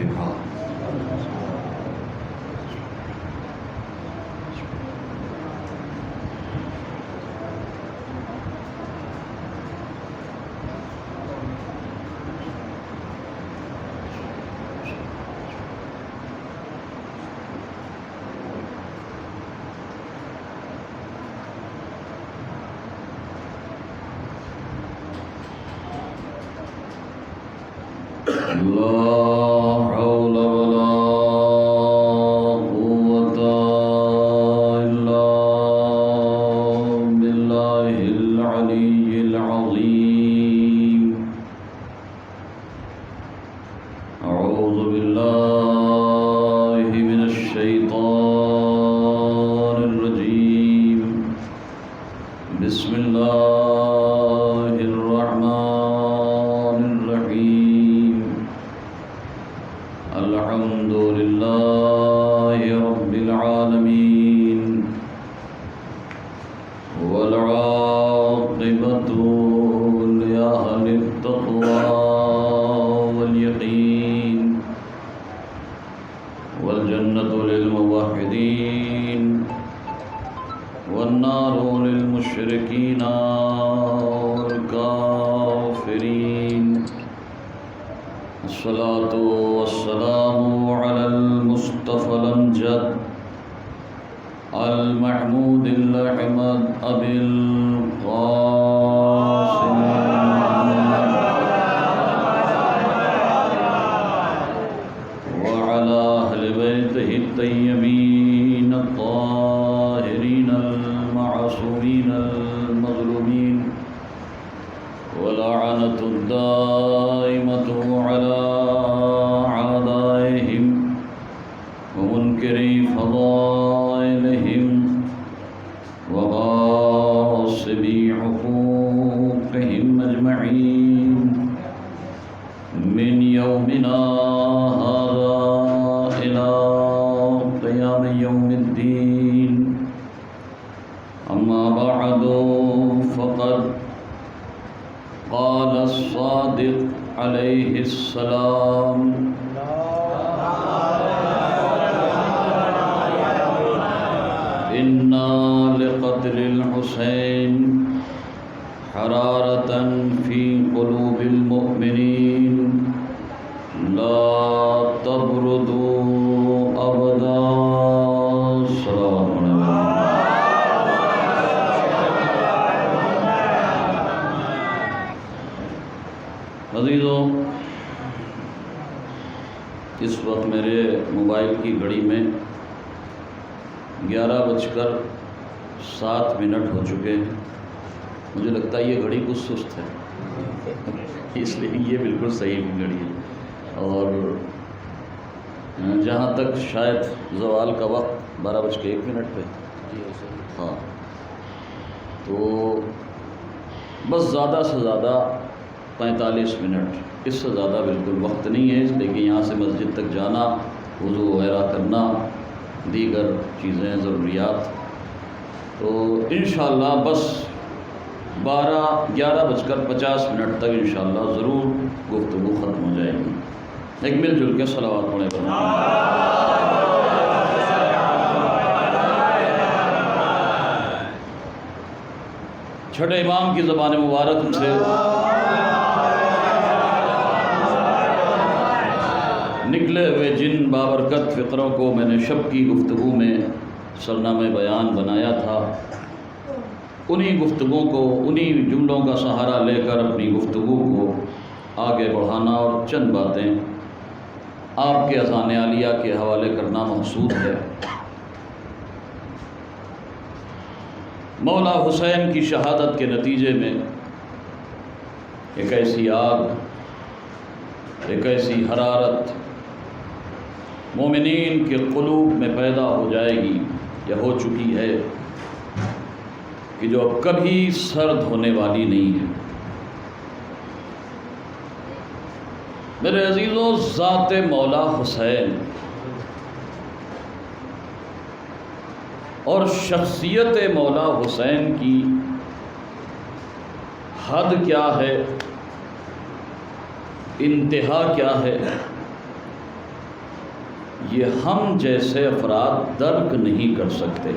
الفاتحہ۔ لا حول ولا قوة إلا بالله العلي العظيم۔ أعوذ بالله من الشيطان الرجيم، بسم الله الرحمن الرحيم۔ الحمد لله رب العالمين، والعاقبة لأهل التقوى واليقين، والجنة للموحدين، والنار للمشركين والكافرين۔ الصلاة والسلام على المصطفى الأمجد المحمود الأحمد أبي القاسم وعلى أهل بيته الطيبين الطاهرين المعصومين المظلومين، ولعنة الدائمة على أعدائهم ومنكري فضائلهم وغاصبي حقوقهم أجمعين من يومنا هذا إلى قيام يوم الدين۔ أما بعد، فقد قال الصادق عليه السلام: إن لقتل الحسين حرارة في قلوب المؤمنين لا تبردوا أبدا۔ السلام علیکم۔ عزیزو، اس وقت میرے موبائل کی گھڑی میں 11:07 ہو چکے ہیں۔ مجھے لگتا ہے یہ گھڑی کچھ سست ہے، اس لیے یہ بالکل صحیح گھڑی ہے۔ اور جہاں تک شاید زوال کا وقت 12:01 پہ، ہاں، تو بس زیادہ سے زیادہ 45 منٹ، اس سے زیادہ بالکل وقت نہیں ہے، اس لیے کہ یہاں سے مسجد تک جانا، وضو وغیرہ کرنا، دیگر چیزیں ضروریات، تو انشاءاللہ بس 11:50 تک انشاءاللہ ضرور گفتگو ختم ہو جائے گی۔ ایک مل جل کے صلوات پڑھیں۔ چھٹے امام کی زبان مبارک سے نکلے ہوئے جن بابرکت فقروں کو میں نے شب کی گفتگو میں سرنامہ بیان بنایا تھا، انہی گفتگو کو، انہی جملوں کا سہارا لے کر اپنی گفتگو کو آگے بڑھانا اور چند باتیں آپ کے اذان عالیہ کے حوالے کرنا مقصود ہے۔ مولا حسین کی شہادت کے نتیجے میں ایک ایسی آگ، ایک ایسی حرارت مومنین کے قلوب میں پیدا ہو جائے گی یا ہو چکی ہے کہ جو اب کبھی سرد ہونے والی نہیں ہے۔ میرے عزیزوں، ذات مولا حسین اور شخصیت مولا حسین کی حد کیا ہے، انتہا کیا ہے، یہ ہم جیسے افراد درک نہیں کر سکتے.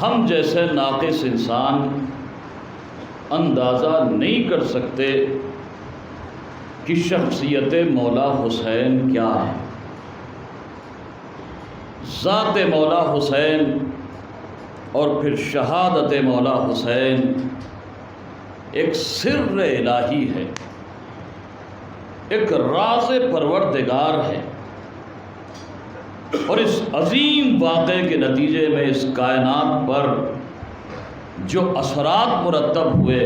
ہم جیسے ناقص انسان اندازہ نہیں کر سکتے کہ شخصیت مولا حسین کیا ہے. ذات مولا حسین اور پھر شہادت مولا حسین ایک سر الہی ہے، ایک راز پروردگار ہے، اور اس عظیم واقعے کے نتیجے میں اس کائنات پر جو اثرات مرتب ہوئے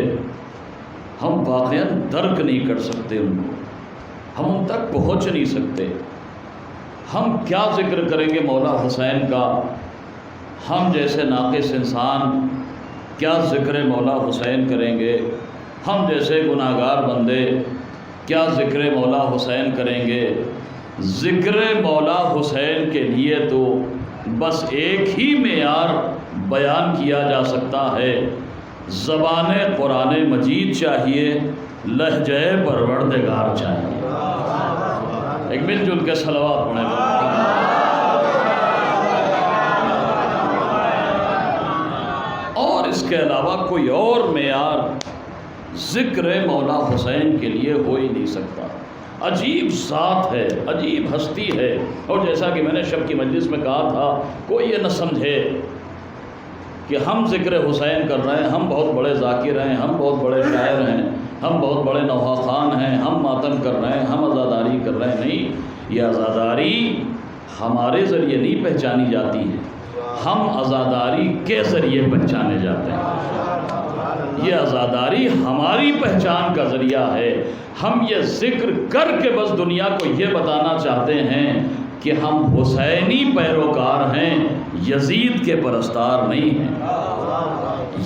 ہم واقعاً درک نہیں کر سکتے، ان کو ہم ان تک پہنچ نہیں سکتے. ہم کیا ذکر کریں گے مولا حسین کا؟ ہم جیسے ناقص انسان کیا ذکر مولا حسین کریں گے؟ ہم جیسے گناہگار بندے کیا ذکر مولا حسین کریں گے؟ ذکر مولا حسین کے لیے تو بس ایک ہی معیار بیان کیا جا سکتا ہے، زبان قرآن مجید چاہیے، لہجہ پروردگار چاہیے. ایک مل جل کے صلوات پڑھیں. اور اس کے علاوہ کوئی اور معیار ذکر مولا حسین کے لیے ہو ہی نہیں سکتا. عجیب ذات ہے، عجیب ہستی ہے. اور جیسا کہ میں نے شب کی مجلس میں کہا تھا، کوئی یہ نہ سمجھے کہ ہم ذکر حسین کر رہے ہیں، ہم بہت بڑے ذاکر ہیں، ہم بہت بڑے شاعر ہیں، ہم بہت بڑے نوحہ خان ہیں، ہم ماتم کر رہے ہیں، ہم عزاداری کر رہے ہیں. نہیں، یہ عزاداری ہمارے ذریعے نہیں پہچانی جاتی ہے، ہم عزاداری کے ذریعے پہچانے جاتے ہیں. یہ عزاداری ہماری پہچان کا ذریعہ ہے. ہم یہ ذکر کر کے بس دنیا کو یہ بتانا چاہتے ہیں کہ ہم حسینی پیروکار ہیں، یزید کے پرستار نہیں ہیں.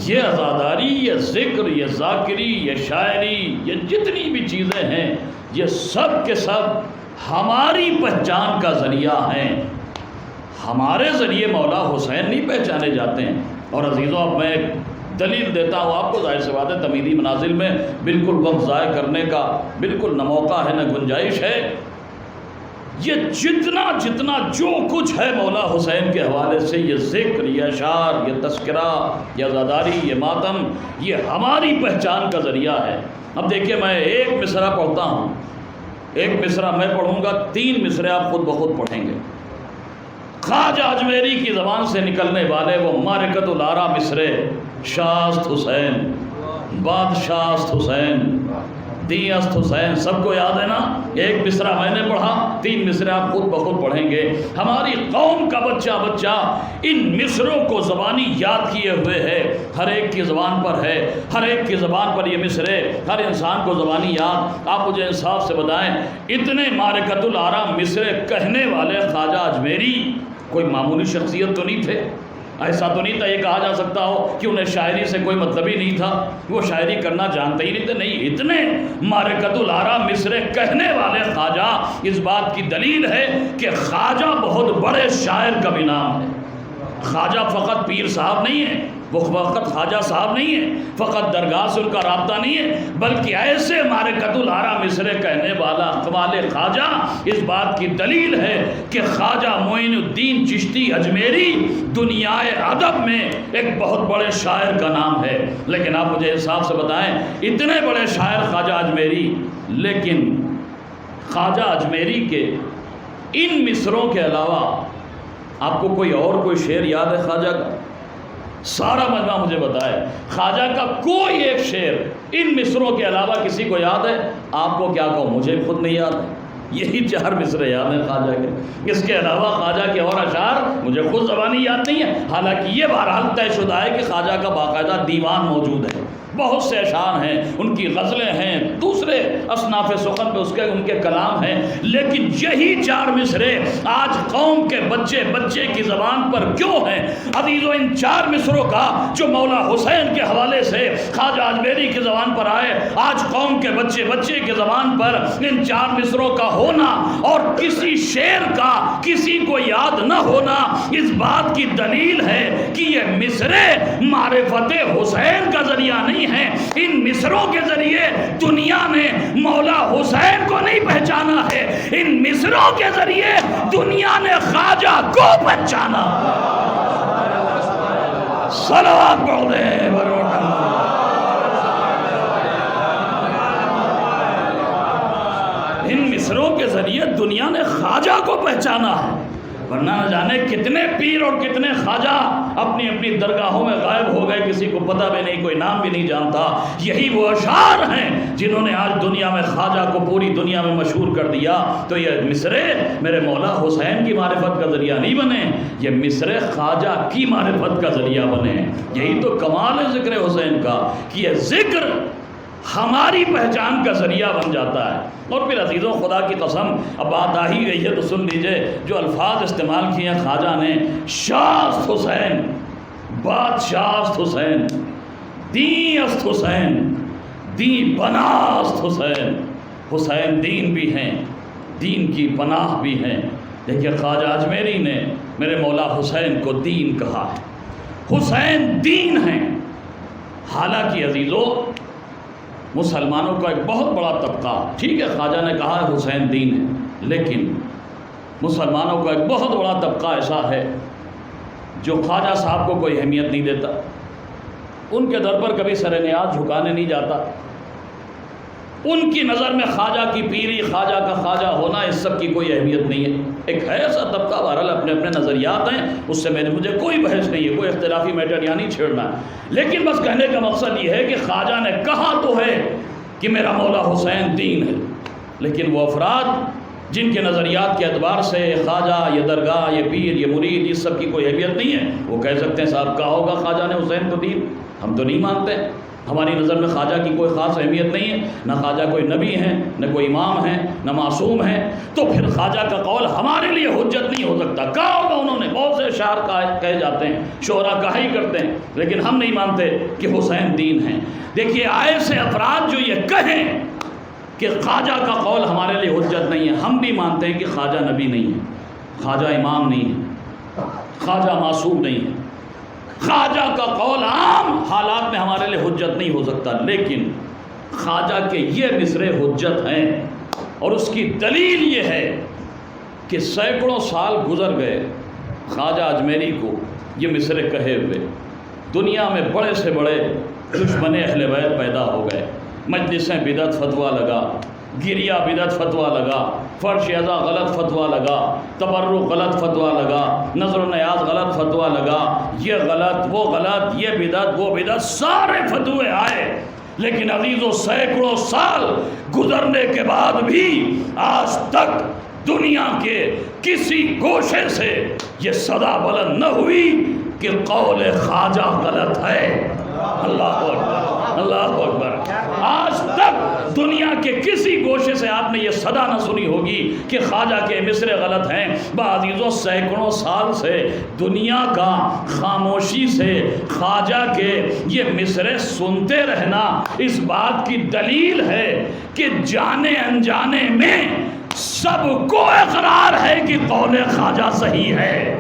یہ عزاداری، یہ ذکر، یہ ذاکری، یہ شاعری، یہ جتنی بھی چیزیں ہیں، یہ سب کے سب ہماری پہچان کا ذریعہ ہیں. ہمارے ذریعے مولا حسین نہیں پہچانے جاتے ہیں. اور عزیزوں، اب میں دلیل دیتا ہوں آپ کو. ظاہر سی بات ہے تمیدی منازل میں بالکل وقت ضائع کرنے کا بالکل نہ موقع ہے نہ گنجائش ہے. یہ جتنا جو کچھ ہے مولا حسین کے حوالے سے، یہ ذکر، یہ اشعار، یہ تذکرہ، یہ عزاداری، یہ ماتم، یہ ہماری پہچان کا ذریعہ ہے. اب دیکھیے، میں ایک مصرع پڑھتا ہوں، ایک مصرع میں پڑھوں گا، 3 مصرع آپ خود بخود پڑھیں گے. خواجہ اجمیری کی زبان سے نکلنے والے وہ معرکۃ الآرا مصرے، شاست حسین، بادشاست حسین، دیست حسین، سب کو یاد ہے نا؟ ایک مصرع میں نے پڑھا، 3 مصرع آپ خود بخود پڑھیں گے. ہماری قوم کا بچہ ان مصروں کو زبانی یاد کیے ہوئے ہے، ہر ایک کی زبان پر ہے، ہر ایک کی زبان پر یہ مصرے، ہر انسان کو زبانی یاد. آپ مجھے انصاف سے بتائیں، اتنے معرکۃ الآرا مصرے کہنے والے خواجہ اجمیری کوئی معمولی شخصیت تو نہیں تھے. ایسا تو نہیں تھا یہ کہا جا سکتا ہو کہ انہیں شاعری سے کوئی مطلب ہی نہیں تھا، وہ شاعری کرنا جانتے ہی نہیں تھے. نہیں، اتنے معرکۃ الآرا مصرے کہنے والے خواجہ، اس بات کی دلیل ہے کہ خواجہ بہت بڑے شاعر کا بھی نام ہے. خواجہ فقط پیر صاحب نہیں ہے، وہ فقط خواجہ صاحب نہیں ہے، فقط درگاہ سے ان کا رابطہ نہیں ہے، بلکہ ایسے معرکۃ الآرا مصرے کہنے والا اقبال خواجہ اس بات کی دلیل ہے کہ خواجہ معین الدین چشتی اجمیری دنیا ادب میں ایک بہت بڑے شاعر کا نام ہے. لیکن آپ مجھے انصاف سے بتائیں، اتنے بڑے شاعر خواجہ اجمیری، لیکن خواجہ اجمیری کے ان مصروں کے علاوہ آپ کو کوئی شعر یاد ہے خواجہ کا؟ سارا مجمع مجھے بتائے، خواجہ کا کوئی ایک شعر ان مصروں کے علاوہ کسی کو یاد ہے؟ آپ کو کیا کہوں، مجھے خود نہیں یاد ہے. یہی 4 مصرے یاد ہیں خواجہ کے. اس کے علاوہ خواجہ کے اور اشعار مجھے خود زبانی یاد نہیں ہے. حالانکہ یہ بہرحال طے شدہ ہے کہ خواجہ کا باقاعدہ دیوان موجود ہے، بہت سے اشعار ہیں، ان کی غزلیں ہیں، دوسرے اصناف سخن پہ ان کے کلام ہیں. لیکن یہی 4 مصرے آج قوم کے بچے کی زبان پر کیوں ہیں؟ عزیزو، ان 4 مصروں کا جو مولا حسین کے حوالے سے خواجہ اجمیری کی زبان پر آئے، آج قوم کے بچے کی زبان پر ان 4 مصروں کا ہونا اور کسی شعر کا کسی کو یاد نہ ہونا اس بات کی دلیل ہے کہ یہ مصرے معرفت حسین کا ذریعہ نہیں ہیں، ان مصروں کے ذریعے دنیا نے مولا حسین کو نہیں پہچانا ہے، ان مصروں کے ذریعے دنیا نے خواجہ کو پہچانا۔ صلوات پڑھ دیں بروٹا۔ ان مصروں کے ذریعے دنیا نے خواجہ کو پہچانا ہے، ورنہ نہ جانے کتنے پیر اور کتنے خواجہ اپنی اپنی درگاہوں میں غائب ہو گئے، کسی کو پتہ بھی نہیں، کوئی نام بھی نہیں جانتا۔ یہی وہ اشعار ہیں جنہوں نے آج دنیا میں خواجہ کو پوری دنیا میں مشہور کر دیا۔ تو یہ مصرے میرے مولا حسین کی معرفت کا ذریعہ نہیں بنے، یہ مصرے خواجہ کی معرفت کا ذریعہ بنے۔ یہی تو کمال ہے ذکر حسین کا کہ یہ ذکر ہماری پہچان کا ذریعہ بن جاتا ہے۔ اور پھر عزیزوں خدا کی قسم، اب بات آ ہی گئی ہے تو سن لیجئے، جو الفاظ استعمال کیے ہیں خواجہ نے، شاست حسین، بادشاست حسین، دین است حسین، دین پناست حسین۔ حسین دین بھی ہیں، دین کی پناہ بھی ہیں۔ دیکھیے خواجہ اجمیری نے میرے مولا حسین کو دین کہا ہے، حسین دین ہیں۔ حالانکہ عزیزوں مسلمانوں کا ایک بہت بڑا طبقہ، ٹھیک ہے خواجہ نے کہا ہے حسین دین ہے، لیکن مسلمانوں کا ایک بہت بڑا طبقہ ایسا ہے جو خواجہ صاحب کو کوئی اہمیت نہیں دیتا، ان کے در پر کبھی سر نیاز جھکانے نہیں جاتا۔ ان کی نظر میں خواجہ کی پیری، خواجہ کا خواجہ ہونا، اس سب کی کوئی اہمیت نہیں ہے۔ ایک ہے ایسا طبقہ، بہرحال اپنے اپنے نظریات ہیں، اس سے مجھے کوئی بحث نہیں ہے، کوئی اختلافی میٹر یہاں نہیں چھیڑنا ہے۔ لیکن بس کہنے کا مقصد یہ ہے کہ خواجہ نے کہا تو ہے کہ میرا مولا حسین دین ہے، لیکن وہ افراد جن کے نظریات کے اعتبار سے خواجہ، یہ درگاہ، یہ پیر، یہ مرید، اس سب کی کوئی اہمیت نہیں ہے، وہ کہہ سکتے ہیں صاحب کہا ہوگا خواجہ نے حسین کو دین، ہم تو نہیں مانتے۔ ہماری نظر میں خواجہ کی کوئی خاص اہمیت نہیں ہے، نہ خواجہ کوئی نبی ہیں، نہ کوئی امام ہیں، نہ معصوم ہیں، تو پھر خواجہ کا قول ہمارے لیے حجت نہیں ہو سکتا۔ کہا ہوگا انہوں نے، بہت سے اشعار کہے جاتے ہیں، شعرا کہا ہی کرتے ہیں، لیکن ہم نہیں مانتے کہ حسین دین ہیں۔ دیکھیے ایسے افراد جو یہ کہیں کہ خواجہ کا قول ہمارے لیے حجت نہیں ہے، ہم بھی مانتے ہیں کہ خواجہ نبی نہیں ہے، خواجہ امام نہیں ہے، خواجہ معصوم نہیں ہے، خواجہ کا قول عام حالات میں ہمارے لیے حجت نہیں ہو سکتا، لیکن خواجہ کے یہ مصرے حجت ہیں۔ اور اس کی دلیل یہ ہے کہ سینکڑوں سال گزر گئے خواجہ اجمیری کو یہ مصرے کہے ہوئے، دنیا میں بڑے سے بڑے دشمن اہل بیت پیدا ہو گئے، مجلسیں بدعت فتویٰ لگا، گریہ بدعت فتویٰ لگا، فرش ازا غلط فتویٰ لگا، تبرک غلط فتویٰ لگا، نظر و نیاز غلط فتویٰ لگا، یہ غلط وہ غلط، یہ بدعت وہ بدعت، سارے فتوے آئے۔ لیکن عزیزوں سینکڑوں سال گزرنے کے بعد بھی آج تک دنیا کے کسی گوشے سے یہ صدا بلند نہ ہوئی کہ قول خواجہ غلط ہے۔ اللہ اکبر، اللہ اکبر۔ آج تک دنیا کے کسی گوشے سے آپ نے یہ صدا نہ سنی ہوگی کہ خواجہ کے مصرے غلط ہیں۔ عزیزوں سینکڑوں سال سے دنیا کا خاموشی سے خواجہ کے یہ مصرے سنتے رہنا اس بات کی دلیل ہے کہ جانے انجانے میں سب کو اقرار ہے کہ قول خواجہ صحیح ہے۔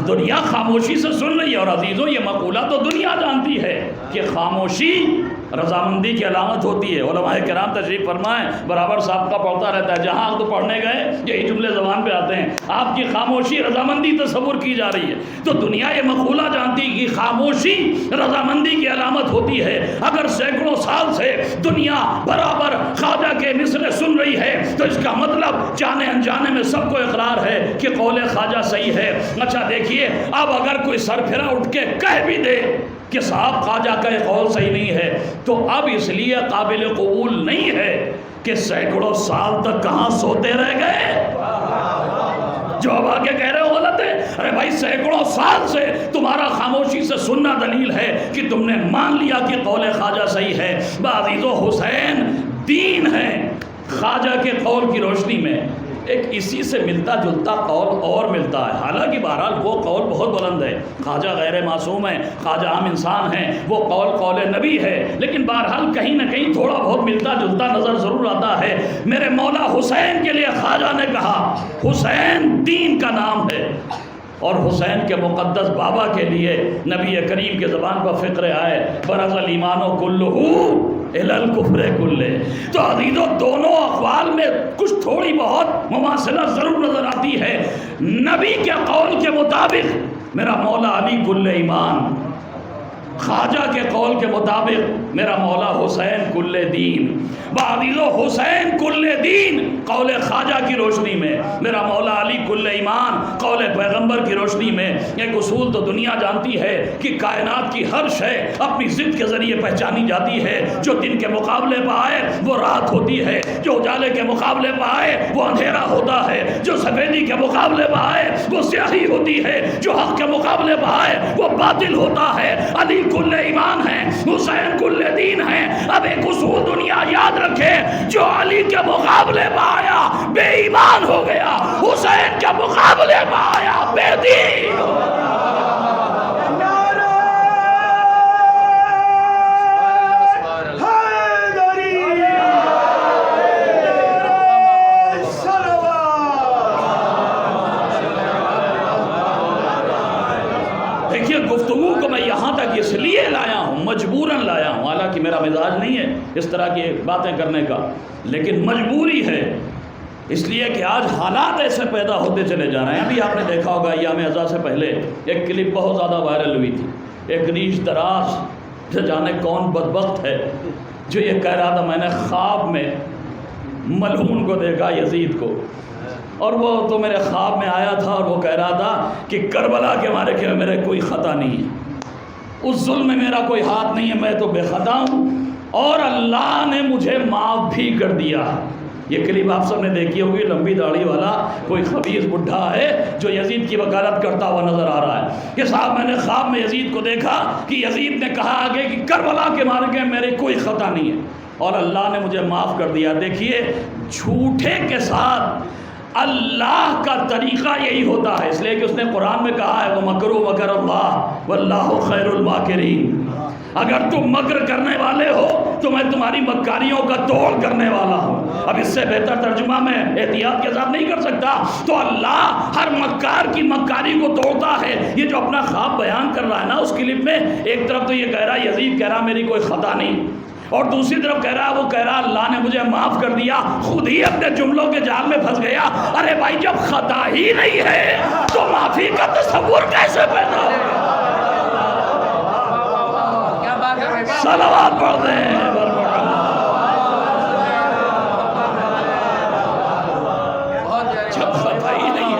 دنیا خاموشی سے سن رہی ہے، اور عزیزوں یہ مقولہ تو دنیا جانتی ہے کہ خاموشی رضامندی کی علامت ہوتی ہے۔ علماء کرام تشریف فرمائیں، برابر سابقہ پڑھتا رہتا ہے، جہاں آپ تو پڑھنے گئے یہی جملے زبان پہ آتے ہیں، آپ کی خاموشی رضامندی تصور کی جا رہی ہے۔ تو دنیا یہ مقولہ جانتی کہ خاموشی رضامندی کی علامت ہوتی ہے۔ اگر سینکڑوں سال سے دنیا برابر خواجہ کے مصرے سن رہی ہے تو اس کا مطلب جانے انجانے میں سب کو اقرار ہے کہ قول خواجہ صحیح ہے۔ اچھا دیکھیے، اب اگر کوئی سر پھرا اٹھ کے کہہ بھی دے کہ صاحب خواجہ کا یہ قول صحیح نہیں ہے، تو اب اس لیے قابل قبول نہیں ہے کہ سینکڑوں سال تک کہاں سوتے رہ گئے، جو اب آگے کہہ رہے ہو غلط ہے۔ ارے بھائی سینکڑوں سال سے تمہارا خاموشی سے سننا دلیل ہے کہ تم نے مان لیا کہ قول خواجہ صحیح ہے۔ عزیزو حسین دین ہے خواجہ کے قول کی روشنی میں۔ ایک اسی سے ملتا جلتا قول اور ملتا ہے، حالانکہ بہرحال وہ قول بہت بلند ہے، خواجہ غیر معصوم ہے، خواجہ عام انسان ہے، وہ قول قول نبی ہے، لیکن بہرحال کہیں نہ کہیں تھوڑا بہت ملتا جلتا نظر ضرور آتا ہے۔ میرے مولا حسین کے لیے خواجہ نے کہا حسین دین کا نام ہے، اور حسین کے مقدس بابا کے لیے نبی کریم کے زبان پر فقرے آئے برز الایمان کلہ الی الکفر کلہ. تو عزیزو دونوں اقوال میں کچھ تھوڑی بہت مماثلت ضرور نظر آتی ہے. نبی کے قول کے مطابق میرا مولا علی کل ایمان، خواجہ کے قول کے مطابق میرا مولا حسین کل دین. بعضیزو حسین کل دین قول خواجہ کی روشنی میں، میرا مولا علی کل ایمان قول پیغمبر کی روشنی میں. ایک اصول تو دنیا جانتی ہے کہ کائنات کی ہر شے اپنی ضد کے ذریعے پہچانی جاتی ہے. جو دن کے مقابلے پہ آئے وہ رات ہوتی ہے، جو اجالے کے مقابلے پہ آئے وہ اندھیرا ہوتا ہے، جو سفیدی کے مقابلے پہ آئے وہ سیاہی ہوتی ہے، جو حق کے مقابلے پہ آئے وہ باطل ہوتا ہے. علی کل ایمان ہے، حسین کل دین ہے. اب ایک اصول دنیا یاد رکھے، جو علی کے مقابلے پہ آیا بے ایمان ہو گیا، حسین کے مقابلے پہ آیا بے دین ہو گیا. دیکھیے گفتگو کو میں یہاں تک اس لیے لایا ہوں، مجبوراً لایا ہوں، حالانکہ میرا مزاج نہیں ہے اس طرح کی باتیں کرنے کا، لیکن مجبوری ہے اس لیے کہ آج حالات ایسے پیدا ہوتے چلے جا رہے ہیں. ابھی آپ نے دیکھا ہوگا ایام عزا سے پہلے ایک کلپ بہت زیادہ وائرل ہوئی تھی. ایک ریش دراز جانے کون بدبخت ہے جو یہ کہہ رہا تھا میں نے خواب میں ملعون کو دیکھا، یزید کو، اور وہ تو میرے خواب میں آیا تھا اور وہ کہہ رہا تھا کہ کربلا کے مارے میرے کوئی خطا نہیں ہے، اس ظلم میں میرا کوئی ہاتھ نہیں ہے، میں تو بے خطا ہوں اور اللہ نے مجھے معاف بھی کر دیا. یہ کلپ آپ سب نے دیکھی ہوگی، لمبی داڑھی والا کوئی خبیث بڈھا ہے جو یزید کی وکالت کرتا ہوا نظر آ رہا ہے کہ صاحب میں نے خواب میں یزید کو دیکھا کہ یزید نے کہا آگے کہ کربلا کے مارے میرے کوئی خطا نہیں ہے اور اللہ نے مجھے معاف کر دیا. دیکھیے جھوٹے کے ساتھ اللہ کا طریقہ یہی ہوتا ہے، اس لیے کہ اس نے قرآن میں کہا ہے وَمَكَرُوا مَكَرَ اللَّهُ وَاللَّهُ خَيْرُ الْمَاكِرِينَ. اگر تم مکر کرنے والے ہو تو میں تمہاری مکاریوں کا توڑ کرنے والا ہوں. اب اس سے بہتر ترجمہ میں احتیاط کے ساتھ نہیں کر سکتا. تو اللہ ہر مکار کی مکاری کو توڑتا ہے. یہ جو اپنا خواب بیان کر رہا ہے نا اس کلپ میں، ایک طرف تو یہ کہہ رہا یزید کہہ رہا میری کوئی خطا نہیں، اور دوسری طرف کہہ رہا وہ کہہ رہا اللہ نے مجھے معاف کر دیا، خود ہی اپنے جملوں کے جال میں پھنس گیا. ارے بھائی جب خطا ہی نہیں ہے تو معافی کا تصور کیسے پیدا ہوگا؟ صلوات پڑھ دیں. جب خطا ہی نہیں ہے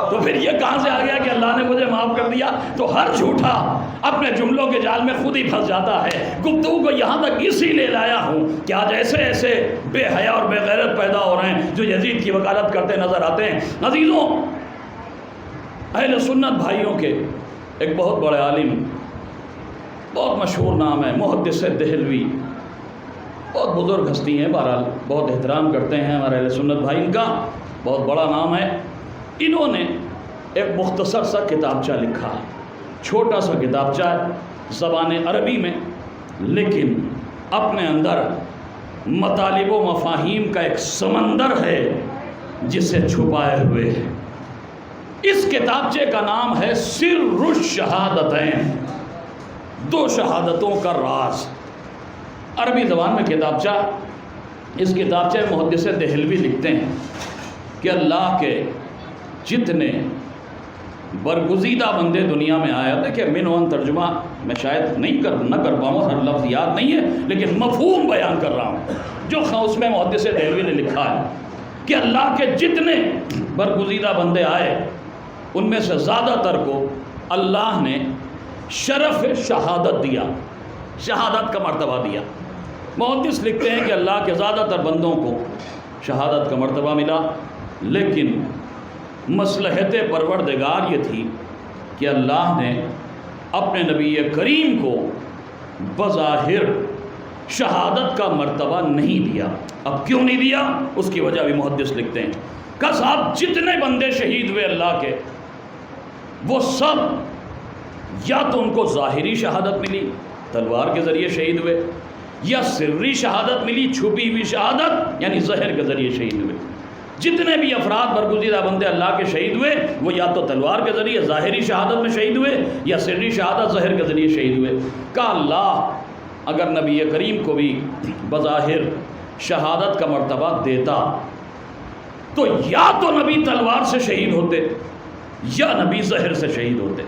تو پھر یہ کہاں سے آ گیا کہ اللہ نے مجھے معاف کر دیا؟ تو ہر جھوٹا اپنے جملوں کے جال میں خود ہی پھنس جاتا ہے. گفتگو کو یہاں تک اسی لیے لایا ہوں کہ آج ایسے ایسے بے حیا اور بے غیرت پیدا ہو رہے ہیں جو یزید کی وکالت کرتے نظر آتے ہیں. عزیزوں، اہل سنت بھائیوں کے ایک بہت بڑے عالم، بہت مشہور نام ہے محدث دہلوی، بہت بزرگ ہستی ہیں، بہرحال بہت احترام کرتے ہیں ہمارے اہل سنت بھائی، ان کا بہت بڑا نام ہے. انہوں نے ایک مختصر سا کتابچہ لکھا ہے، چھوٹا سا کتابچہ ہے زبان عربی میں، لیکن اپنے اندر مطالب و مفاہیم کا ایک سمندر ہے جسے چھپائے ہوئے ہے. اس کتابچے کا نام ہے سر الشہادتین، دو شہادتوں کا راز. عربی زبان میں کتابچہ. اس کتابچے میں محدث دہلوی لکھتے ہیں کہ اللہ کے جتنے برگزیدہ بندے دنیا میں آئے، دیکھیں من ترجمہ میں شاید نہ کر پاؤں، ہر لفظ یاد نہیں ہے، لیکن مفہوم بیان کر رہا ہوں جو اس میں محدث دہلوی نے لکھا ہے کہ اللہ کے جتنے برگزیدہ بندے آئے ان میں سے زیادہ تر کو اللہ نے شرف شہادت دیا، شہادت کا مرتبہ دیا. محدث لکھتے ہیں کہ اللہ کے زیادہ تر بندوں کو شہادت کا مرتبہ ملا، لیکن مصلحت پروردگار یہ تھی کہ اللہ نے اپنے نبی کریم کو بظاہر شہادت کا مرتبہ نہیں دیا. اب کیوں نہیں دیا اس کی وجہ بھی محدث لکھتے ہیں کہ صاحب جتنے بندے شہید ہوئے اللہ کے، وہ سب یا تو ان کو ظاہری شہادت ملی، تلوار کے ذریعے شہید ہوئے، یا سری شہادت ملی، چھپی ہوئی شہادت یعنی زہر کے ذریعے شہید ہوئے. جتنے بھی افراد برگزیدہ بندے اللہ کے شہید ہوئے وہ یا تو تلوار کے ذریعے ظاہری شہادت میں شہید ہوئے یا سری شہادت ظاہر کے ذریعے شہید ہوئے. کہا اللہ اگر نبی کریم کو بھی بظاہر شہادت کا مرتبہ دیتا تو یا تو نبی تلوار سے شہید ہوتے یا نبی زہر سے شہید ہوتے.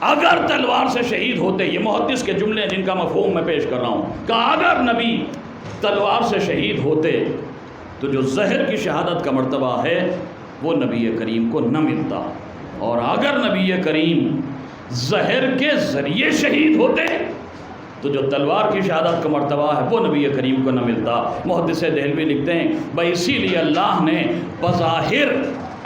اگر تلوار سے شہید ہوتے، یہ محدث کے جملے ہیں جن کا مفہوم میں پیش کر رہا ہوں، کہ اگر نبی تلوار سے شہید ہوتے تو جو زہر کی شہادت کا مرتبہ ہے وہ نبی کریم کو نہ ملتا، اور اگر نبی کریم زہر کے ذریعے شہید ہوتے تو جو تلوار کی شہادت کا مرتبہ ہے وہ نبی کریم کو نہ ملتا. محدث دہلوی لکھتے ہیں بھائی اسی لیے اللہ نے بظاہر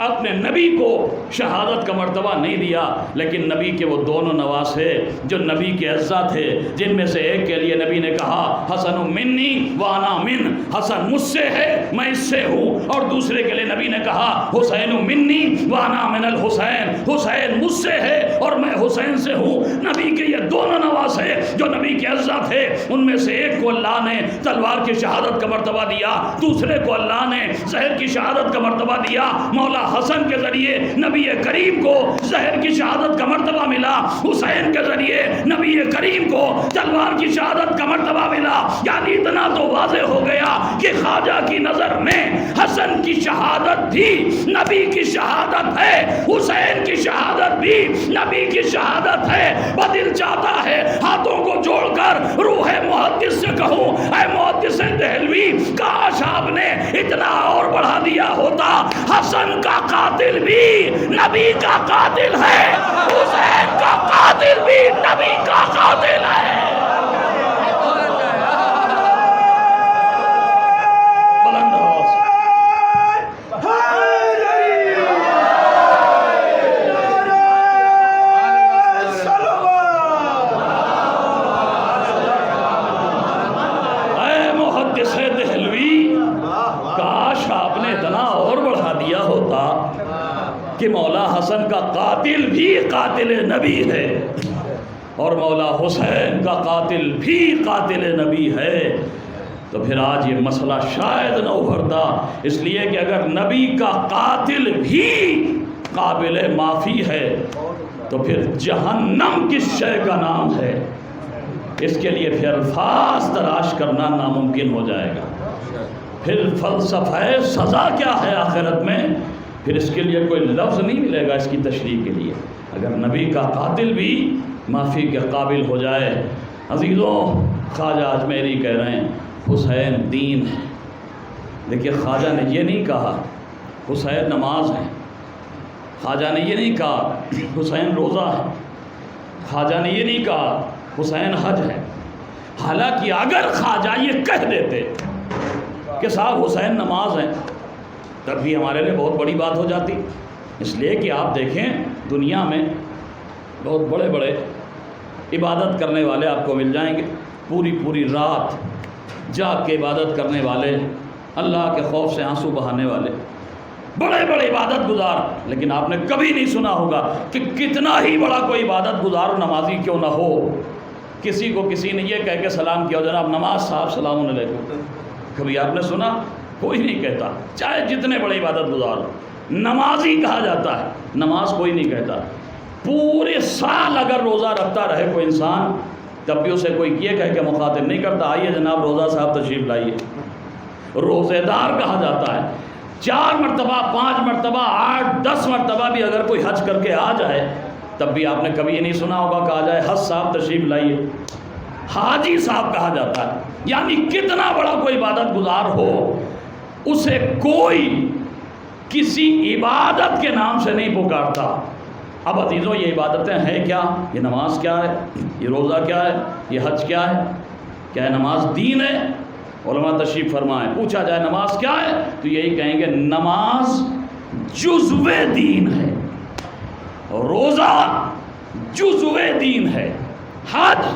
اپنے نبی کو شہادت کا مرتبہ نہیں دیا، لیکن نبی کے وہ دونوں نواسے جو نبی کے اعزا تھے، جن میں سے ایک کے لیے نبی نے کہا حسن منی وانا من، حسن مجھ سے ہے میں اس سے ہوں، اور دوسرے کے لیے نبی نے کہا حسین منی وانا من الحسین، حسین مجھ سے ہے اور میں حسین سے ہوں. نبی کے یہ دونوں نواسے جو نبی کے اعزا تھے، ان میں سے ایک کو اللہ نے تلوار کی شہادت کا مرتبہ دیا، دوسرے کو اللہ نے زہر کی شہادت کا مرتبہ دیا. مولا حسن کے ذریعے نبی کریم کو زہر کی شہادت کا مرتبہ ملا، حسین کے ذریعے نبی کریم کو تلوار کی شہادت کا مرتبہ ملا. یعنی اتنا تو واضح ہو گیا کہ خواجہ کی نظر میں حسن کی شہادت بھی نبی کی شہادت ہے، حسین کی شہادت بھی نبی کی شہادت ہے. بدل چاہتا ہے ہاتھوں کو جوڑ کر روح محدث سے کہوں اے محدث دہلوی، کاش آپ نے اتنا اور بڑھا دیا ہوتا. حسن کا قاتل بھی نبی کا قاتل ہے، حسین کا قاتل بھی نبی کا قاتل ہے. بلند آواز اے محدث دہلوی، کاش آپ نے اتنا اور بڑھا دیا ہوتا کہ مولا حسن کا قاتل بھی قاتل نبی ہے اور مولا حسین کا قاتل بھی قاتل نبی ہے، تو پھر آج یہ مسئلہ شاید نہ ابھرتا. اس لیے کہ اگر نبی کا قاتل بھی قابل معافی ہے تو پھر جہنم کس شے کا نام ہے؟ اس کے لیے پھر الفاظ تلاش کرنا ناممکن ہو جائے گا. پھر فلسفہ سزا کیا ہے آخرت میں، پھر اس کے لیے کوئی لفظ نہیں ملے گا اس کی تشریح کے لیے. اگر نبی کا قاتل بھی معافی کے قابل ہو جائے. عزیزوں، خواجہ اجمیری کہہ رہے ہیں حسین دین ہے. دیکھیے خواجہ نے یہ نہیں کہا حسین نماز ہے، خواجہ نے یہ نہیں کہا حسین روزہ ہے، خواجہ نے یہ نہیں کہا حسین حج ہے. حالانکہ اگر خواجہ یہ کہہ دیتے کہ صاحب حسین نماز ہے تب بھی ہمارے لیے بہت بڑی بات ہو جاتی. اس لیے کہ آپ دیکھیں دنیا میں بہت بڑے بڑے عبادت کرنے والے آپ کو مل جائیں گے، پوری رات جاگ کے عبادت کرنے والے، اللہ کے خوف سے آنسو بہانے والے، بڑے بڑے عبادت گزار. لیکن آپ نے کبھی نہیں سنا ہوگا کہ کتنا ہی بڑا کوئی عبادت گزار نمازی کیوں نہ ہو، کسی کو کسی نے یہ کہہ کے سلام کیا جناب نماز صاحب سلام علیکم، کبھی آپ نے سنا؟ کوئی نہیں کہتا. چاہے جتنے بڑے عبادت گزار ہو، نمازی کہا جاتا ہے، نماز کوئی نہیں کہتا. پورے سال اگر روزہ رکھتا رہے کوئی انسان تب بھی اسے کوئی یہ کہہ کے مخاطب نہیں کرتا آئیے جناب روزہ صاحب تشریف لائیے. روزے دار کہا جاتا ہے. 4 مرتبہ 5 مرتبہ 8 10 مرتبہ بھی اگر کوئی حج کر کے آ جائے تب بھی آپ نے کبھی یہ نہیں سنا ہوگا کہا جائے حج صاحب تشریف لائیے. حاجی صاحب کہا جاتا ہے. یعنی کتنا بڑا کوئی عبادت گزار ہو اسے کوئی کسی عبادت کے نام سے نہیں پکارتا. اب عزیزوں یہ عبادتیں ہیں کیا؟ یہ نماز کیا ہے؟ یہ روزہ کیا ہے؟ یہ حج کیا ہے؟ کیا ہے نماز دین ہے؟ علماء تشریف فرمائیں. پوچھا جائے نماز کیا ہے تو یہی کہیں گے نماز جزو دین ہے، روزہ جزو دین ہے، حج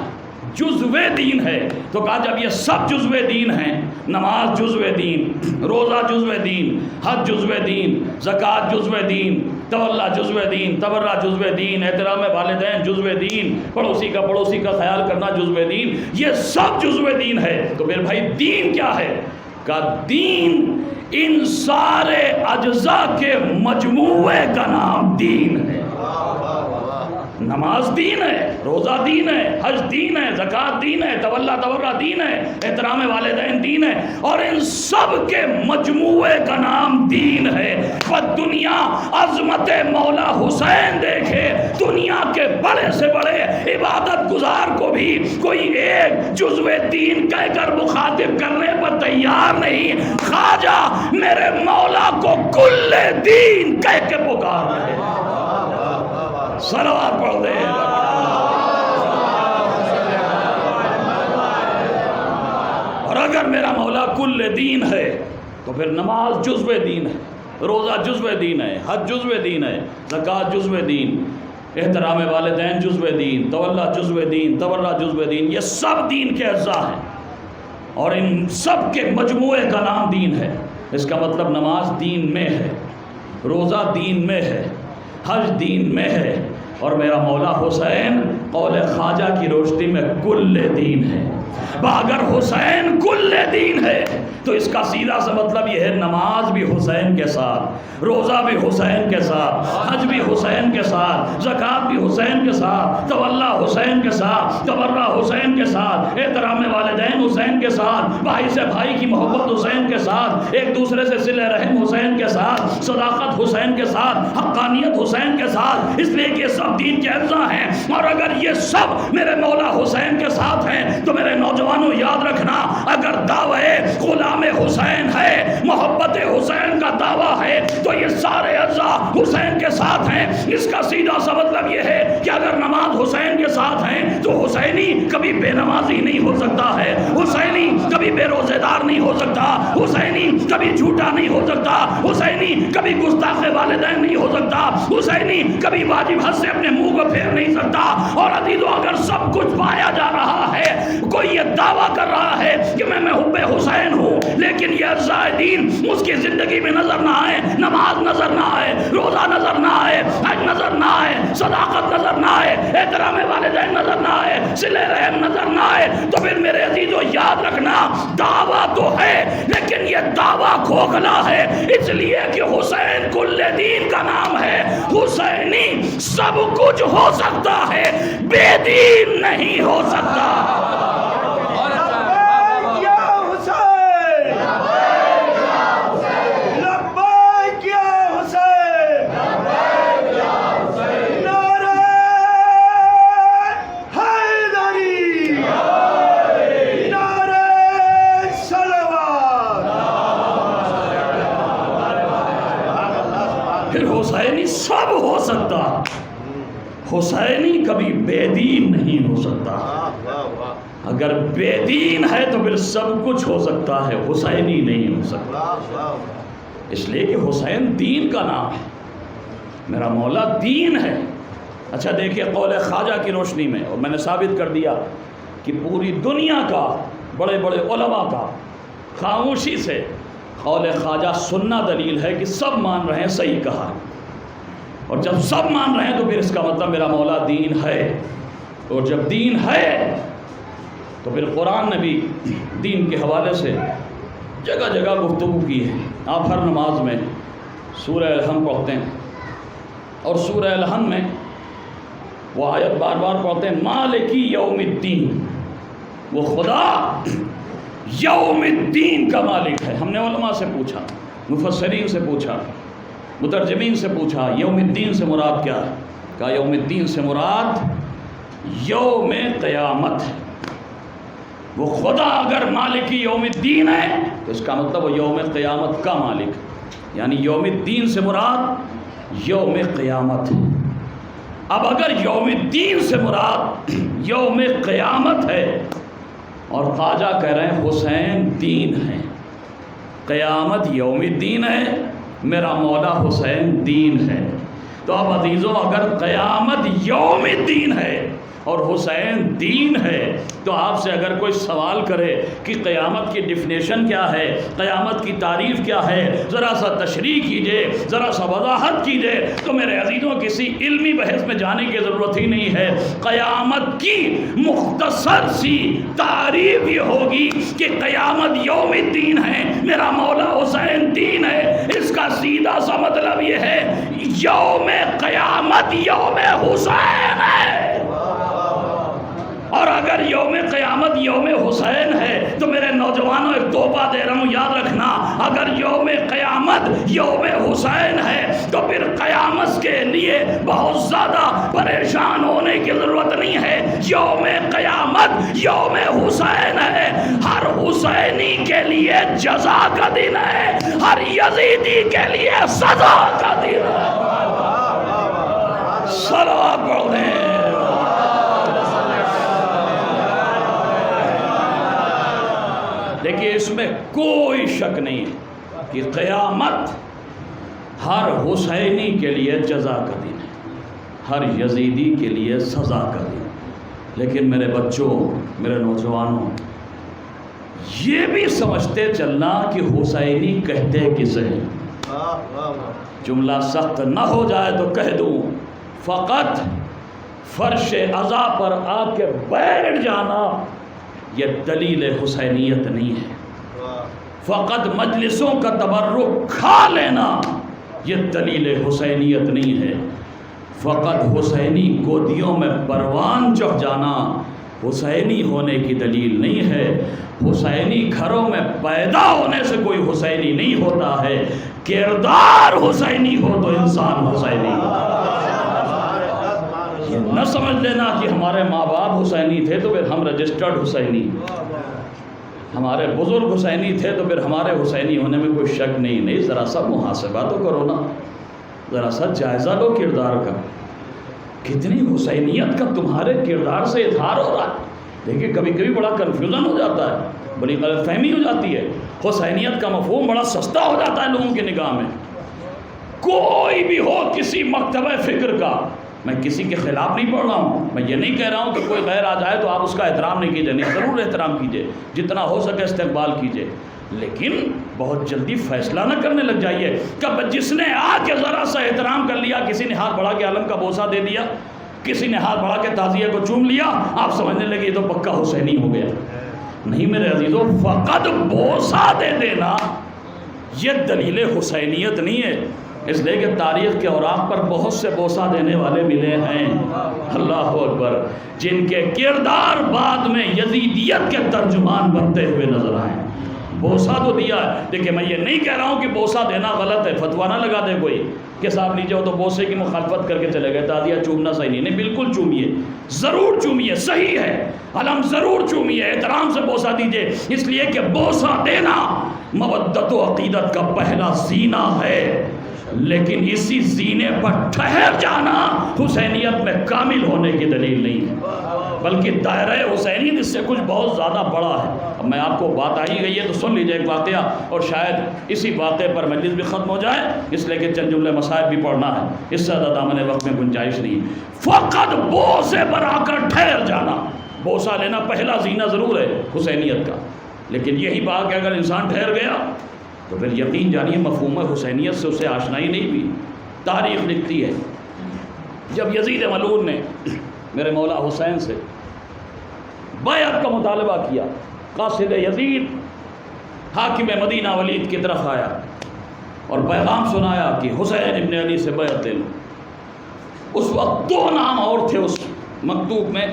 جزو دین ہے. تو کہا جب یہ سب جزو دین ہیں، نماز جزو دین، روزہ جزو دین، حج جزو دین، زکوٰۃ جزو دین، تولا جزو دین، تبرع جزو دین، احترام والدین جزو دین، پڑوسی کا خیال کرنا جزو دین، یہ سب جزو دین ہے. تو پھر بھائی دین کیا ہے؟ کہا دین ان سارے اجزاء کے مجموعے کا نام دین ہے۔ نماز دین ہے، روزہ دین ہے، حج دین ہے، زکوٰۃ دین ہے، تولا تبرع دین ہے، احترام والدین دین ہے، اور ان سب کے مجموعے کا نام دین ہے۔ اور دنیا عظمت مولا حسین دیکھے، دنیا کے بڑے سے بڑے عبادت گزار کو بھی کوئی ایک جزو دین کہہ کر مخاطب کرنے پر تیار نہیں، خواجہ میرے مولا کو کل دین کہہ کے پکار رہے ہیں۔ صلوات پڑھ دے۔ اور اگر میرا مولا کل دین ہے تو پھر نماز جزو دین ہے، روزہ جزو دین ہے، حج جزو دین ہے، زکوٰۃ جزو دین، احترام والدین جزو دین، تولا جزو دین، تبرع جزو دین، یہ سب دین کے اجزاء ہیں اور ان سب کے مجموعے کا نام دین ہے۔ اس کا مطلب نماز دین میں ہے، روزہ دین میں ہے، حج دین میں ہے، اور میرا مولا حسین قول خواجہ کی روشنی میں کل دین ہے۔ اگر حسین کل دین ہے تو اس کا سیدھا سا مطلب یہ ہے نماز بھی حسین کے ساتھ، روزہ بھی حسین کے ساتھ، حج بھی حسین کے ساتھ، زکوٰۃ بھی حسین کے ساتھ، تولا حسین کے ساتھ، تبرع حسین کے ساتھ، احترام والدین حسین کے ساتھ، بھائی سے بھائی کی محبت حسین کے ساتھ، ایک دوسرے سے صلہ رحم حسین کے ساتھ، صداقت حسین کے ساتھ، حقانیت حسین کے ساتھ، اس لیے کہ یہ سب دین کے اجزاء ہیں۔ اور اگر یہ سب میرے مولا حسین کے ساتھ ہیں تو میرے نوجوانوں یاد رکھنا، اگر دعوے غلام حسین ہے، محبت حسین کا دعویٰ ہے، تو یہ سارے اجزاء حسین کے ساتھ ہیں۔ اس کا سیدھا سا مطلب یہ ہے کہ اگر نماز حسین کے ساتھ ہے تو حسینی کبھی بے نمازی نہیں ہو سکتا ہے، حسینی کبھی بے روزے دار نہیں ہو سکتا، حسینی کبھی جھوٹا نہیں ہو سکتا، حسینی کبھی گستاخ والدین نہیں ہو سکتا، حسینی کبھی واجب حد سے اپنے منہ کو پھیر نہیں سکتا۔ اور عزیزو اگر سب کچھ پایا جا رہا ہے، کوئی یہ دعویٰ کر رہا ہے کہ میں محب حسین ہوں، لیکن یہ اجزاء دین اس کی زندگی میں نظر نہ آئے، نماز نظر نہ آئے، روزہ نظر نہ آئے، حج نظر نہ آئے، صداقت نظر نہ آئے، احترام والدین نظر نہ آئے، صلہ رحم نظر نہ آئے، تو پھر میرے عزیزو یاد رکھنا دعویٰ تو ہے لیکن یہ دعویٰ کھوکھلا ہے، اس لیے کہ حسین کل دین کا نام ہے۔ حسینی سب کچھ ہو سکتا ہے، بے دین نہیں ہو سکتا۔ حسینی سب ہو سکتا، حسینی کبھی بے دین نہیں ہو سکتا۔ اگر بے دین ہے تو پھر سب کچھ ہو سکتا ہے، حسینی نہیں ہو سکتا۔ اس لیے کہ حسین دین کا نام ہے، میرا مولا دین ہے۔ اچھا دیکھیے قول خواجہ کی روشنی میں، اور میں نے ثابت کر دیا کہ پوری دنیا کا بڑے بڑے علماء کا خاموشی سے قول خواجہ سننا دلیل ہے کہ سب مان رہے ہیں صحیح کہا، اور جب سب مان رہے ہیں تو پھر اس کا مطلب میرا مولا دین ہے، اور جب دین ہے تو پھر قرآن نے بھی دین کے حوالے سے جگہ جگہ گفتگو کی ہے۔ آپ ہر نماز میں سورہ الحم پڑھتے ہیں، اور سورہ الحم میں وہ آیت بار بار پڑھتے ہیں، مالکی یوم الدین، وہ خدا یوم الدین کا مالک ہے۔ ہم نے علماء سے پوچھا، مفسرین سے پوچھا، مترجمین سے پوچھا یوم الدین سے مراد کیا ہے؟ کہا یوم الدین سے مراد یوم قیامت ہے۔ وہ خدا اگر مالکی یوم الدین ہے تو اس کا مطلب وہ یوم قیامت کا مالک، یعنی یوم الدین سے مراد یوم قیامت ہے۔ اب اگر یوم الدین سے مراد یوم قیامت ہے اور خواجہ کہہ رہے ہیں حسین دین ہے، قیامت یوم الدین ہے، میرا مولا حسین دین ہے، تو اب عزیزو اگر قیامت یوم الدین ہے اور حسین دین ہے، تو آپ سے اگر کوئی سوال کرے کہ قیامت کی ڈیفینیشن کیا ہے، قیامت کی تعریف کیا ہے، ذرا سا تشریح کیجئے، ذرا سا وضاحت کیجئے، تو میرے عزیزوں کسی علمی بحث میں جانے کی ضرورت ہی نہیں ہے۔ قیامت کی مختصر سی تعریف یہ ہوگی کہ قیامت یوم الدین ہے، میرا مولا حسین دین ہے۔ اس کا سیدھا سا مطلب یہ ہے یوم قیامت یوم حسین ہے۔ اور اگر یوم قیامت یوم حسین ہے تو میرے نوجوانوں ایک توبہ دے رہا ہوں، یاد رکھنا، اگر یوم قیامت یوم حسین ہے تو پھر قیامت کے لیے بہت زیادہ پریشان ہونے کی ضرورت نہیں ہے۔ یوم قیامت یوم حسین ہے، ہر حسینی کے لیے جزا کا دن ہے، ہر یزیدی کے لیے سزا کا دن ہے۔ صلوات پڑھ دیں۔ دیکھیے اس میں کوئی شک نہیں ہے کہ قیامت ہر حسینی کے لیے جزا کا دن ہے، ہر یزیدی کے لیے سزا کا دن ہے۔ لیکن میرے بچوں، میرے نوجوانوں، یہ بھی سمجھتے چلنا کہ حسینی کہتے کسے ہیں۔ جملہ سخت نہ ہو جائے تو کہہ دوں، فقط فرش عزا پر آ کے بیٹھ جانا یہ دلیل حسینیت نہیں ہے، فقط مجلسوں کا تبرک کھا لینا یہ دلیل حسینیت نہیں ہے، فقط حسینی گودیوں میں پروان چڑھ جانا حسینی ہونے کی دلیل نہیں ہے۔ حسینی گھروں میں پیدا ہونے سے کوئی حسینی نہیں ہوتا ہے، کردار حسینی ہو تو انسان حسینی ہو۔ یہ نہ سمجھ لینا کہ ہمارے ماں باپ حسینی تھے تو پھر ہم رجسٹرڈ حسینی، ہمارے بزرگ حسینی تھے تو پھر ہمارے حسینی ہونے میں کوئی شک نہیں۔ ذرا سا محاسبہ تو کرو نا، ذرا سا جائزہ لو کردار کا، کتنی حسینیت کا تمہارے کردار سے اظہار ہو رہا ہے۔ دیکھیے کبھی کبھی بڑا کنفیوژن ہو جاتا ہے، بڑی غلط فہمی ہو جاتی ہے، حسینیت کا مفہوم بڑا سستا ہو جاتا ہے لوگوں کی نگاہ میں۔ کوئی بھی ہو کسی مکتبہ فکر کا، میں کسی کے خلاف نہیں پڑھ رہا ہوں، میں یہ نہیں کہہ رہا ہوں کہ کوئی غیر آ جائے تو آپ اس کا احترام نہیں کیجئے، نہیں، ضرور احترام کیجئے، جتنا ہو سکے استقبال کیجئے، لیکن بہت جلدی فیصلہ نہ کرنے لگ جائیے۔ کب جس نے آ کے ذرا سا احترام کر لیا، کسی نے ہاتھ بڑھا کے عالم کا بوسہ دے دیا، کسی نے ہاتھ بڑھا کے تعزیہ کو چوم لیا، آپ سمجھنے لگے یہ تو پکا حسینی ہو گیا۔ نہیں میرے عزیزوں، فقط بوسہ دے دینا یہ دلیل حسینیت نہیں ہے، اس لیے کہ تاریخ کے اوراق پر بہت سے بوسہ دینے والے ملے ہیں، اللہ اکبر، جن کے کردار بعد میں یزیدیت کے ترجمان بنتے ہوئے نظر آئے۔ بوسہ تو دیا ہے، دیکھیں میں یہ نہیں کہہ رہا ہوں کہ بوسہ دینا غلط ہے، فتویٰ نہ لگا دے کوئی کہ صاحب نیچے ہو تو بوسے کی مخالفت کر کے چلے گئے، تعزیہ چومنا صحیح نہیں، بالکل چومیے، ضرور چومیے، صحیح ہے، علم ضرور چومیے، احترام سے بوسہ دیجئے، اس لیے کہ بوسہ دینا مودت و عقیدت کا پہلا زینہ ہے، لیکن اسی زینے پر ٹھہر جانا حسینیت میں کامل ہونے کی دلیل نہیں ہے، بلکہ دائرہ حسینیت اس سے کچھ بہت زیادہ بڑا ہے۔ اب میں آپ کو بات آئی گئی ہے تو سن لیجئے ایک واقعہ، اور شاید اسی واقعے پر مجلس بھی ختم ہو جائے، اس لیے کہ چند جملے مسائل بھی پڑھنا ہے، اس سے زیادہ دامن وقت میں گنجائش نہیں۔ فقط بوسے پر آ کر ٹھہر جانا، بوسہ لینا پہلا زینہ ضرور ہے حسینیت کا، لیکن یہی بات کہ اگر انسان ٹھہر گیا تو پھر یقین جانیے مفہوم حسینیت سے اسے آشنائی نہیں بھی۔ تاریخ لکھتی ہے جب یزید ملعون نے میرے مولا حسین سے بیعت کا مطالبہ کیا، قاصد یزید حاکم مدینہ ولید کی طرف آیا اور پیغام سنایا کہ حسین ابن علی سے بیعت لے لو۔ اس وقت دو نام اور تھے اس مکتوب میں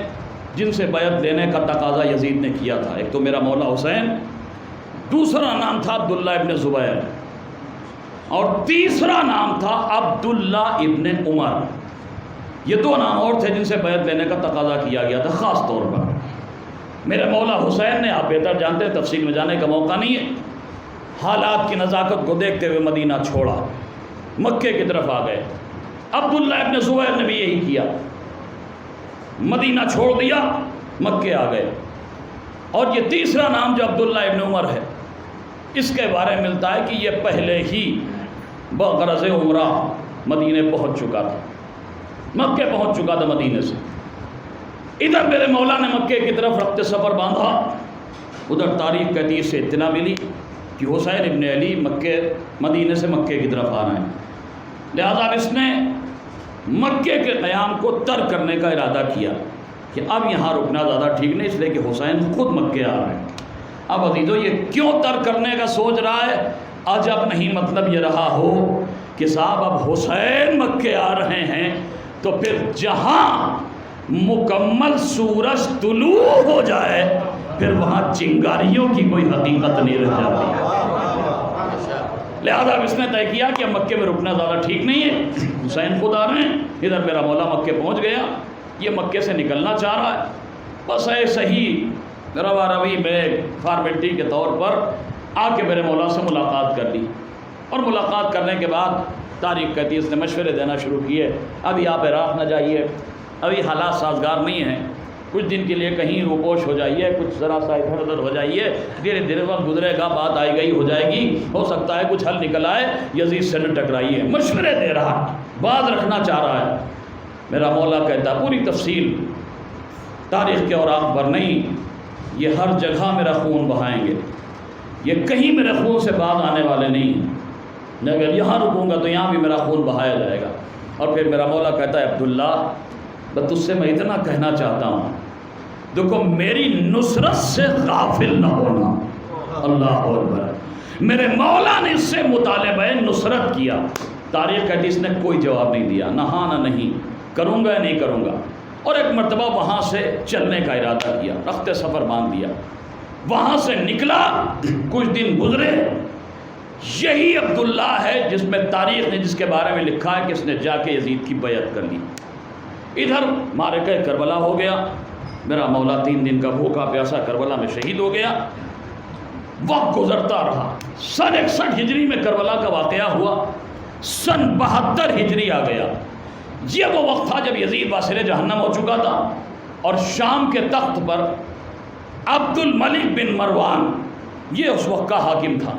جن سے بیعت لینے کا تقاضا یزید نے کیا تھا، ایک تو میرا مولا حسین، دوسرا نام تھا عبداللہ ابن زبیر، اور تیسرا نام تھا عبداللہ ابن عمر۔ یہ دو نام اور تھے جن سے بیعت لینے کا تقاضا کیا گیا تھا خاص طور پر۔ میرے مولا حسین نے، آپ بہتر جانتے ہیں، تفصیل میں جانے کا موقع نہیں ہے، حالات کی نزاکت کو دیکھتے ہوئے مدینہ چھوڑا، مکے کی طرف آ گئے۔ عبداللہ ابن زبیر نے بھی یہی کیا، مدینہ چھوڑ دیا، مکے آ گئے۔ اور یہ تیسرا نام جو عبداللہ ابن عمر ہے، اس کے بارے میں ملتا ہے کہ یہ پہلے ہی بغرض عمرہ مدینے پہنچ چکا تھا، مکے پہنچ چکا تھا مدینے سے۔ ادھر میرے مولا نے مکے کی طرف رخت سفر باندھا، ادھر تاریخ کہتی سے اطلاع ملی کہ حسین ابن علی مدینے سے مکے کی طرف آ رہے ہیں، لہذا اس نے مکے کے قیام کو ترک کرنے کا ارادہ کیا کہ اب یہاں رکنا زیادہ ٹھیک نہیں، اس لیے کہ حسین خود مکے آ رہے ہیں۔ اب عزیزو یہ کیوں ترک کرنے کا سوچ رہا ہے؟ عجب نہیں مطلب یہ رہا ہو کہ صاحب اب حسین مکے آ رہے ہیں تو پھر جہاں مکمل سورج طلوع ہو جائے پھر وہاں چنگاریوں کی کوئی حقیقت نہیں رہ جاتی۔ لہذا اب اس نے طے کیا کہ اب مکے میں رکنا زیادہ ٹھیک نہیں ہے، حسین خود آ رہے ہیں، ادھر میرا مولا مکے پہنچ گیا، یہ مکے سے نکلنا چاہ رہا ہے، بس ایسے ہی روا روی میں فارمیلٹی کے طور پر آ کے میرے مولا سے ملاقات کر لی، اور ملاقات کرنے کے بعد تاریخ کہتی ہے اس نے مشورے دینا شروع کیے، ابھی آپ عراق نہ جائیے، ابھی حالات سازگار نہیں ہیں، کچھ دن کے لیے کہیں روپوش ہو جائیے، کچھ ذرا سا ادھر ادھر ہو جائیے، دھیرے دھیرے وقت گزرے گا، بات آئی گئی ہو جائے گی، ہو سکتا ہے کچھ حل نکل آئے، یزید سے نہ ٹکرائیے، مشورے دے رہا، باز رکھنا چاہ رہا ہے۔ میرا مولا کہتا پوری تفصیل تاریخ کے اوراق پر نہیں، یہ ہر جگہ میرا خون بہائیں گے، یہ کہیں میرے خون سے باز آنے والے نہیں ہیں، میں اگر یہاں رکوں گا تو یہاں بھی میرا خون بہایا جائے گا۔ اور پھر میرا مولا کہتا ہے عبداللہ بس تجھ سے میں اتنا کہنا چاہتا ہوں، دیکھو میری نصرت سے غافل نہ ہونا، اللہ اکبر۔ میرے مولا نے اس سے مطالبہ نصرت کیا، تاریخ کہتی اس نے کوئی جواب نہیں دیا، نہ ہاں نہ نہیں، کروں گا یا نہیں کروں گا، اور ایک مرتبہ وہاں سے چلنے کا ارادہ کیا، رخت سفر باندھ دیا، وہاں سے نکلا، کچھ دن گزرے، یہی عبداللہ ہے جس میں تاریخ نے جس کے بارے میں لکھا ہے کہ اس نے جا کے یزید کی بیعت کر لی۔ ادھر معرکہ کربلا ہو گیا، میرا مولا 3 دن کا بھوکا پیاسا کربلا میں شہید ہو گیا، وقت گزرتا رہا، سن 61 ہجری میں کربلا کا واقعہ ہوا، سن 72 ہجری آ گیا، یہ وہ وقت تھا جب یزید واسر جہنم ہو چکا تھا، اور شام کے تخت پر عبد الملک بن مروان یہ اس وقت کا حاکم تھا،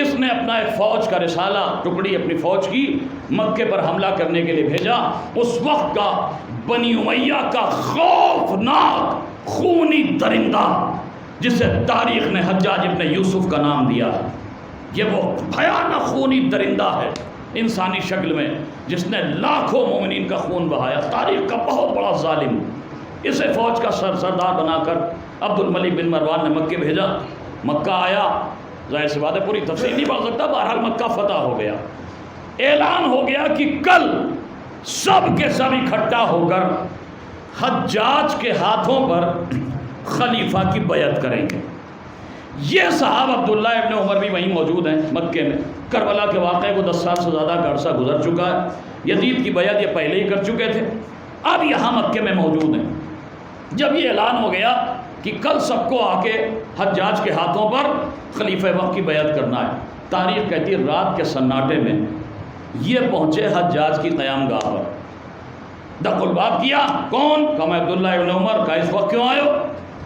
اس نے اپنا ایک فوج کا رسالہ ٹکڑی اپنی فوج کی مکے پر حملہ کرنے کے لیے بھیجا۔ اس وقت کا بنی امیہ کا خوفناک خونی درندہ جسے تاریخ نے حجاج ابن یوسف کا نام دیا ہے، یہ وہ بھیانک خونی درندہ ہے انسانی شکل میں جس نے لاکھوں مومنین کا خون بہایا، تاریخ کا بہت بڑا ظالم، اسے فوج کا سردار بنا کر عبد الملک بن مروان نے مکے بھیجا، مکہ آیا، ظاہر سی بات ہے پوری تفصیل نہیں پڑھ سکتا، بہرحال مکہ فتح ہو گیا، اعلان ہو گیا کہ کل سب کے سب اکٹھا ہو کر حجاج کے ہاتھوں پر خلیفہ کی بیعت کریں گے۔ یہ صاحب عبداللہ ابن عمر بھی وہیں موجود ہیں مکے میں، کربلا کے واقعے کو 10 سال سے زیادہ کا عرصہ گزر چکا ہے، یزید کی بیعت یہ پہلے ہی کر چکے تھے، اب یہاں مکے میں موجود ہیں۔ جب یہ اعلان ہو گیا کہ کل سب کو آ کے حجاج کے ہاتھوں پر خلیفہ وقت کی بیعت کرنا ہے، تاریخ کہتی ہے رات کے سناٹے میں یہ پہنچے حجاج کی قیام گاہ پر، دق الباب کیا، کون؟ کہا میں عبداللہ ابن عمر۔ کہا اس وقت کیوں آئے ہو؟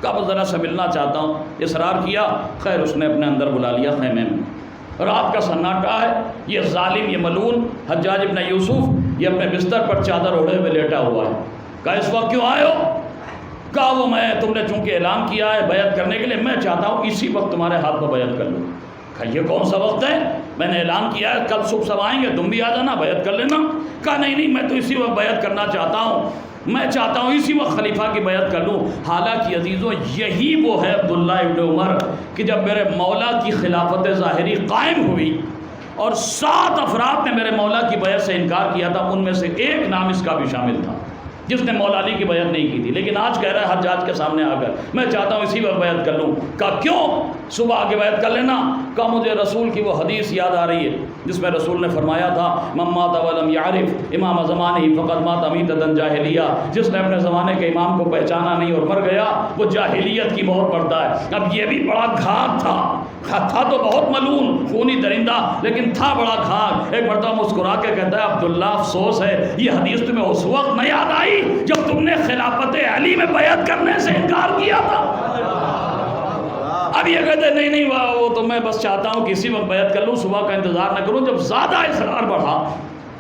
کہا بس ذرا سے ملنا چاہتا ہوں، اصرار کیا، خیر اس نے اپنے اندر بلا لیا خیمے میں، رات کا سناٹا ہے، یہ ظالم یہ ملعون حجاج ابن یوسف یہ اپنے بستر پر چادر اوڑھے ہوئے لیٹا ہوا ہے۔ کہا اس وقت کیوں آئے ہو؟ کہا وہ میں تم نے چونکہ اعلان کیا ہے بیعت کرنے کے لیے، میں چاہتا ہوں اسی وقت تمہارے ہاتھ میں بیعت کر لوں۔ کہا یہ کون سا وقت ہے؟ میں نے اعلان کیا ہے کل صبح سب آئیں گے، تم بھی آ جانا بیعت کر لینا۔ کہا نہیں میں تو اسی وقت بیعت کرنا چاہتا ہوں، میں چاہتا ہوں اسی وقت خلیفہ کی بیعت کر لوں۔ حالانکہ عزیزوں یہی وہ ہے عبداللہ ابن عمر کہ جب میرے مولا کی خلافت ظاہری قائم ہوئی اور 7 افراد نے میرے مولا کی بیعت سے انکار کیا تھا، ان میں سے ایک نام اس کا بھی شامل تھا جس نے مولا علی کی بیعت نہیں کی تھی، لیکن آج کہہ رہا ہے حجاج کے سامنے آ کر میں چاہتا ہوں اسی وقت بیعت کر لوں۔ کہا کیوں؟ صبح آ کے بیعت کر لینا۔ کہا مجھے رسول کی وہ حدیث یاد آ رہی ہے جس میں رسول نے فرمایا تھا من مات ولم یعرف امام زمانہ فقد مات میتۃ جاہلیہ، جس نے اپنے زمانے کے امام کو پہچانا نہیں اور مر گیا وہ جاہلیت کی موت مرتا ہے۔ اب یہ بھی بڑا گھاٹ تھا تو بہت ملعون خونی درندہ، لیکن تھا بڑا گھاٹ۔ ایک مرتبہ مسکرا کے کہتا ہے عبداللہ افسوس ہے یہ حدیث تمہیں اس وقت نہ یاد آئی جب تم نے خلافت علی میں بیعت کرنے سے انکار کیا تھا۔ اب یہ کہتے نہیں وہ تو میں بس چاہتا ہوں کہ اسی وقت بیعت کر لوں، صبح کا انتظار نہ کروں۔ جب زیادہ اصرار بڑھا،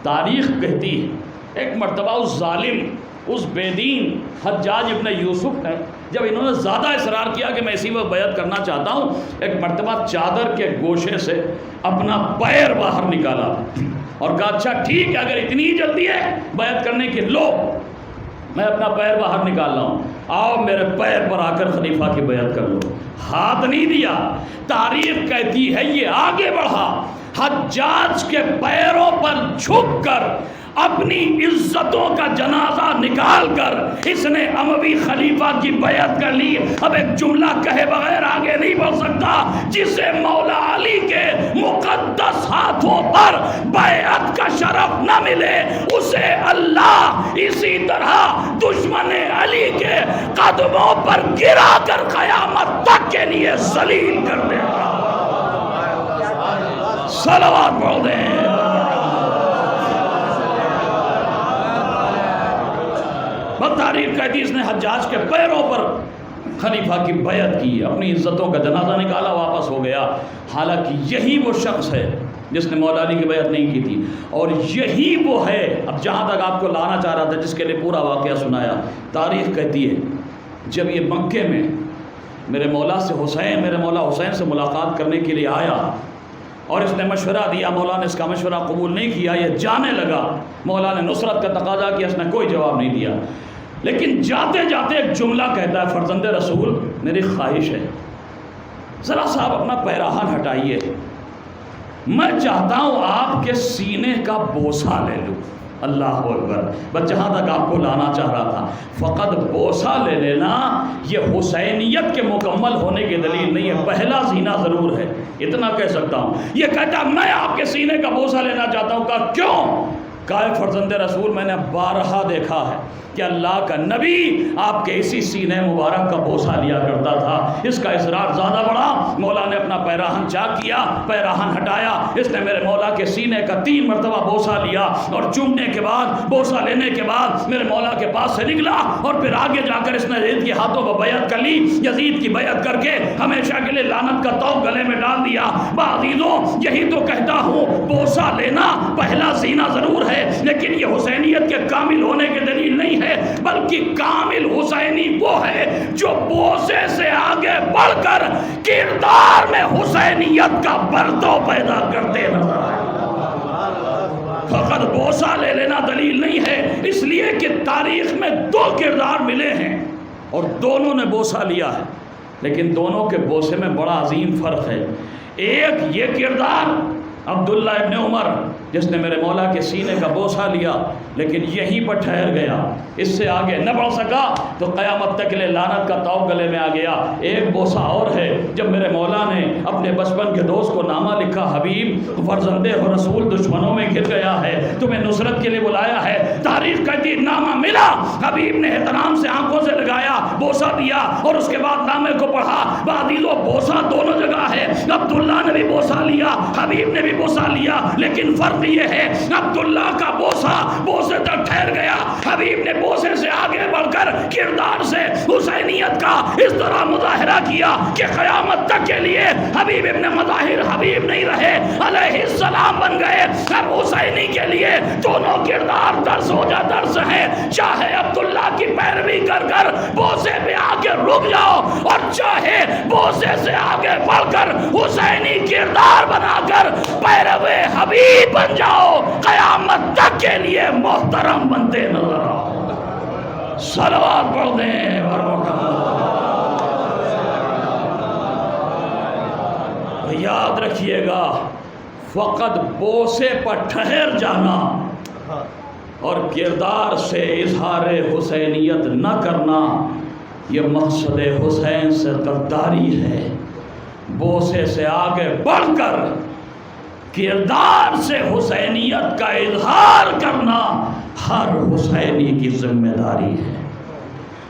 تاریخ کہتی ہے ایک مرتبہ اس ظالم اس بے دین حجاج ابن یوسف نے جب انہوں نے زیادہ اصرار کیا کہ میں اسی وقت بیعت کرنا چاہتا ہوں، ایک مرتبہ چادر کے گوشے سے اپنا پیر باہر نکالا اور کہا اچھا ٹھیک ہے، اگر اتنی جلدی ہے بیعت کرنے کی، لو میں اپنا پیر باہر نکال رہا ہوں، آؤ میرے پیر پر آ کر خلیفہ کی بیعت کر لو۔ ہاتھ نہیں دیا، تاریخ کہتی ہے یہ آگے بڑھا، حجاج کے پیروں پر جھک کر اپنی عزتوں کا جنازہ نکال کر اس نے اموی خلیفہ کی بیعت کر لی۔ اب ایک جملہ کہے بغیر آگے نہیں بڑھ سکتا، جسے مولا علی کے مقدس ہاتھوں پر بیعت کا شرف نہ ملے اسے اللہ اسی طرح دشمن علی کے قدموں پر گرا کر قیامت تک کے لیے ذلیل کر دے گا۔ صلوات پڑھ دیں۔ تاریخ کہتی اس نے حجاج کے پیروں پر خلیفہ کی بیعت کی، اپنی عزتوں کا جنازہ نکالا، واپس ہو گیا۔ حالانکہ یہی وہ شخص ہے جس نے مولا علی کی بیعت نہیں کی تھی، اور یہی وہ ہے، اب جہاں تک آپ کو لانا چاہ رہا تھا جس کے لیے پورا واقعہ سنایا، تاریخ کہتی ہے جب یہ مکے میں میرے مولا حسین سے ملاقات کرنے کے لیے آیا اور اس نے مشورہ دیا، مولا نے اس کا مشورہ قبول نہیں کیا، یہ جانے لگا، مولا نے نصرت کا تقاضا کیا، اس نے کوئی جواب نہیں دیا، لیکن جاتے جاتے ایک جملہ کہتا ہے، فرزند رسول میری خواہش ہے ذرا صاحب اپنا پیراہن ہٹائیے، میں چاہتا ہوں آپ کے سینے کا بوسہ لے لوں۔ اللہ اکبر، بس جہاں تک آپ کو لانا چاہ رہا تھا، فقط بوسہ لے لینا یہ حسینیت کے مکمل ہونے کی دلیل نہیں ہے، پہلا زینہ ضرور ہے، اتنا کہہ سکتا ہوں۔ یہ کہتا میں آپ کے سینے کا بوسہ لینا چاہتا ہوں، کہا کیوں؟ کہا فرزند رسول میں نے بارہا دیکھا ہے کہ اللہ کا نبی آپ کے اسی سینے مبارک کا بوسہ لیا کرتا تھا۔ اس کا اصرار زیادہ بڑھا، مولا نے اپنا پیراہن چاک کیا، پیراہن ہٹایا، اس نے میرے مولا کے سینے کا 3 مرتبہ بوسہ لیا، اور چومنے کے بعد، بوسہ لینے کے بعد میرے مولا کے پاس سے نکلا، اور پھر آگے جا کر اس نے یزید کے ہاتھوں پر بیعت کر لی، یزید کی بیعت کر کے ہمیشہ کے لیے لعنت کا طوق گلے میں ڈال دیا۔ عزیزوں یہی تو کہتا ہوں، بوسہ لینا پہلا زینہ ضرور ہے، لیکن یہ حسینیت کے کامل ہونے کی دلیل نہیں ہے، بلکہ کامل حسینی وہ ہے جو بوسے سے آگے بڑھ کر کردار میں حسینیت کا برتو پیدا کرتے نظر آئے۔ فقط بوسہ لے لینا دلیل نہیں ہے، اس لیے کہ تاریخ میں 2 کردار ملے ہیں اور دونوں نے بوسہ لیا ہے، لیکن دونوں کے بوسے میں بڑا عظیم فرق ہے۔ ایک یہ کردار عبداللہ ابن عمر جس نے میرے مولا کے سینے کا بوسہ لیا لیکن یہیں پر ٹھہر گیا، اس سے آگے نہ بڑھ سکا تو قیامت تک کے لیے لعنت کا طوق گلے میں آ گیا۔ ایک بوسہ اور ہے جب میرے مولا نے اپنے بچپن کے دوست کو نامہ لکھا، حبیب فرزند رسول دشمنوں میں گر گیا ہے، تمہیں نصرت کے لیے بلایا ہے، تاریخ کہتی نامہ ملا، حبیب نے احترام سے آنکھوں سے لگایا، بوسہ دیا اور اس کے بعد نامے کو پڑھا۔ بعضیزوں بوسہ دونوں جگہ ہے، عبداللہ نے بھی بوسہ لیا، حبیب نے بھی بوسہ لیا، لیکن فرق یہ ہے عبداللہ کا بوسے تک ٹھہر گیا، حبیب نے بوسے سے آگے بڑھ کر کردار سے حسینیت کا اس طرح مظاہرہ کیا کہ قیامت تک کے لیے حبیب ابن مظاہر حبیب نہیں رہے، علیہ السلام بن گئے۔ اب حسینی کے لیے دونوں کردار درس ہو جا درس ہیں، چاہے عبداللہ کی پیروی کر کر بوسے پہ آگے رک جاؤ، اور چاہے بوسے سے آگے بڑھ کر حسینی کردار بنا کر پیروے حبیب بن جاؤ، قیامت تک کے لیے محترم بنتے نظر آؤ۔ صلوات پڑھ دیں اور یاد رکھیے گا، فقط بوسے پر ٹھہر جانا اور کردار سے اظہار حسینیت نہ کرنا یہ مقصد حسین سے غداری ہے۔ بوسے سے آگے بڑھ کر کردار سے حسینیت کا اظہار کرنا ہر حسینی کی ذمہ داری ہے،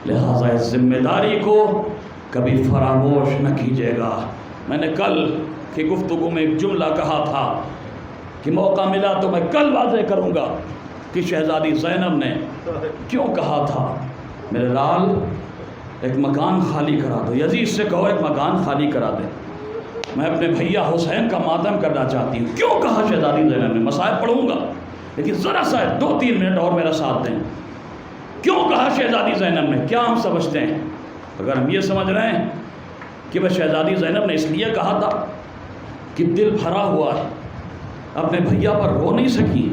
لہذا اس ذمہ داری کو کبھی فراموش نہ کیجیے گا۔ میں نے کل کی گفتگو میں ایک جملہ کہا تھا کہ موقع ملا تو میں کل واضح کروں گا کہ شہزادی زینب نے کیوں کہا تھا میرے لال ایک مکان خالی کرا دو، یزید سے کہو ایک مکان خالی کرا دے، میں اپنے بھیا حسین کا ماتم کرنا چاہتی ہوں۔ کیوں کہا شہزادی زینب نے؟ مسائل پڑھوں گا لیکن ذرا سا 2-3 منٹ اور میرا ساتھ دیں۔ کیوں کیوں کہا شہزادی زینب نے؟ کیا ہم سمجھتے ہیں؟ اگر ہم یہ سمجھ رہے ہیں کہ وہ شہزادی زینب نے اس لیے کہا تھا کہ دل بھرا ہوا ہے، اپنے بھیا پر رو نہیں سکی،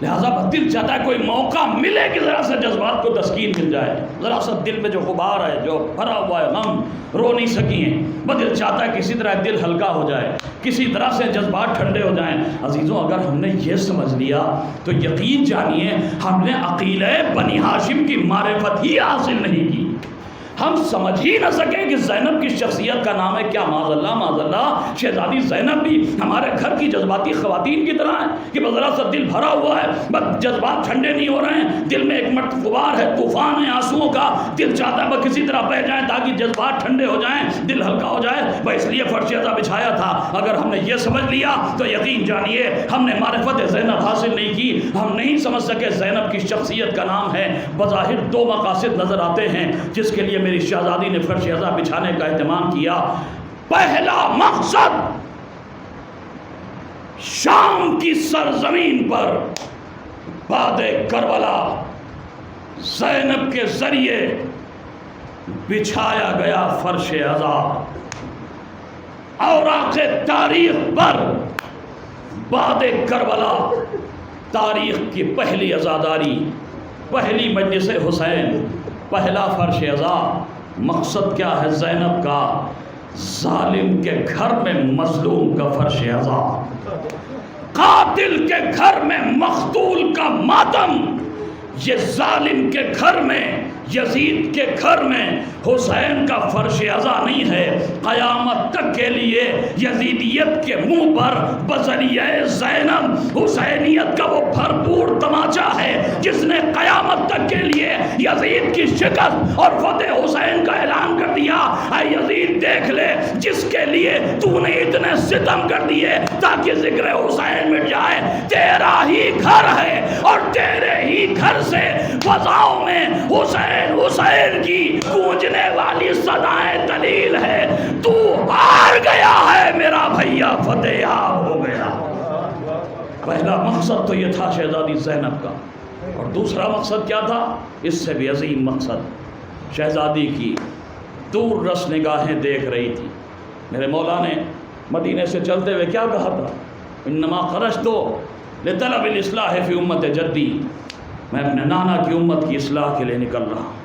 لہٰذا دل چاہتا ہے کوئی موقع ملے کہ ذرا سا جذبات کو تسکین مل جائے، ذرا سا دل میں جو غبار ہے، جو بھرا ہوا ہے غم، رو نہیں سکی ہیں، وہ دل چاہتا ہے کسی طرح دل ہلکا ہو جائے، کسی طرح سے جذبات ٹھنڈے ہو جائیں۔ عزیزوں اگر ہم نے یہ سمجھ لیا تو یقین جانیے ہم نے عقیلہ بنی ہاشم کی معرفت ہی حاصل نہیں کی، ہم سمجھ ہی نہ سکیں کہ زینب کی شخصیت کا نام ہے کیا۔ معاذ اللہ معاذ اللہ، شہزادی زینب بھی ہمارے گھر کی جذباتی خواتین کی طرح ہے کہ بس ذرا سا دل بھرا ہوا ہے، بس جذبات ٹھنڈے نہیں ہو رہے ہیں، دل میں ایک مرت غبار ہے، طوفان ہے آنسوؤں کا، دل چاہتا ہے بس کسی طرح بہہ جائیں تاکہ جذبات ٹھنڈے ہو جائیں، دل ہلکا ہو جائے، وہ اس لیے فرش ازا بچھایا تھا۔ اگر ہم نے یہ سمجھ لیا تو یقین جانیے ہم نے معرفت زینب حاصل نہیں کی، ہم نہیں سمجھ سکے زینب کی شخصیت کا نام ہے۔ بظاہر دو مقاصد نظر آتے ہیں جس کے لیے میری شہزادی نے فرش ازا بچھانے کا اہتمام کیا۔ پہلا مقصد، شام کی سرزمین پر بعد کربلا زینب کے ذریعے بچھایا گیا فرش ازا، اوراق تاریخ پر بعد کربلا تاریخ کی پہلی عزاداری، پہلی مجلس حسین، پہلا فرش ازا۔ مقصد کیا ہے زینب کا؟ ظالم کے گھر میں مظلوم کا فرش ازا، قاتل کے گھر میں مقتول کا ماتم۔ یہ ظالم کے گھر میں، یزید کے گھر میں حسین کا فرش ازا نہیں ہے، قیامت تک کے لیے یزیدیت کے منہ پر بذریعہ زینب حسینیت کا وہ بھرپور تماچا ہے جس نے قیامت تک کے لیے یزید کی شکست اور فتح حسین کا اعلان کر دیا۔ اے یزید دیکھ لے، جس کے لیے تو نے اتنے ستم کر دیے تاکہ ذکر حسین مٹ جائے، تیرا ہی گھر ہے اور تیرے ہی گھر سے فضاؤں میں حسین حسین کی گونجنے والی صدائیں دلیل ہے۔ تو ہار گیا ہے میرا بھیا، فتح یاب ہو گیا۔ پہلا مقصد تو یہ تھا شہزادی زینب کا، اور دوسرا مقصد کیا تھا؟ اس سے بھی عظیم مقصد، شہزادی کی دور رس نگاہیں دیکھ رہی تھی۔ میرے مولا نے مدینے سے چلتے ہوئے کیا کہا تھا؟ انما خرجت لطلب الاصلاح فی امت جدی، میں اپنے نانا کی امت کی اصلاح کے لیے نکل رہا ہوں۔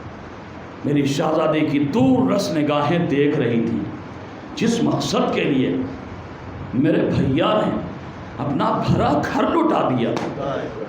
میری شہزادی کی دور رس نگاہیں دیکھ رہی تھی، جس مقصد کے لیے میرے بھیا نے اپنا بھرا گھر لٹا دیا۔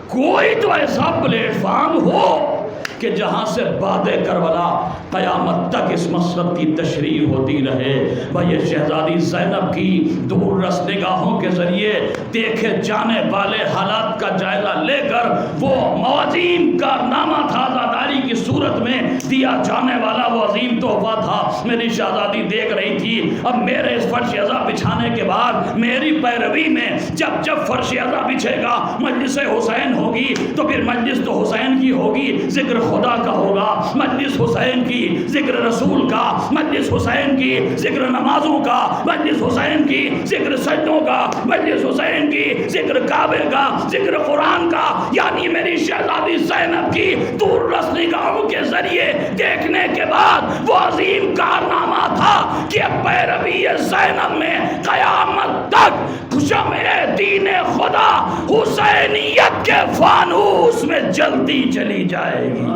کوئی تو ایسا پلیٹ فارم ہو کہ جہاں سے بعد کربلا قیامت تک اس مقصد کی تشریح ہوتی رہے۔ بھائی یہ شہزادی زینب کی دور رس نگاہوں کے ذریعے دیکھے جانے والے حالات کا جائزہ لے کر وہ عظیم کارنامہ تھا، عزاداری کی صورت میں دیا جانے والا وہ عظیم تحفہ تھا۔ میری شہزادی دیکھ رہی تھی اب میرے اس فرش ازا بچھانے کے بعد میری پیروی میں جب جب فرش ازا بچھے گا مجلس حسین ہوگی تو پھر مجلس تو حسین کی ہوگی، ذکر خدا کا ہوگا، مجلس حسین کی، ذکر رسول کا، مجلس حسین کی، ذکر نمازوں کا، مجلس حسین کی، ذکر سجدوں کا، مجلس حسین کی، ذکر کعبے کا، ذکر قرآن کا۔ یعنی میری شہزادی زینب کی دور رس نگاہوں کے ذریعے دیکھنے کے بعد وہ عظیم کارنامہ تھا کہ پیروی زینب میں قیامت تک شمع دین خدا حسینیت کے فانوس میں جلتی چلی جائے گی۔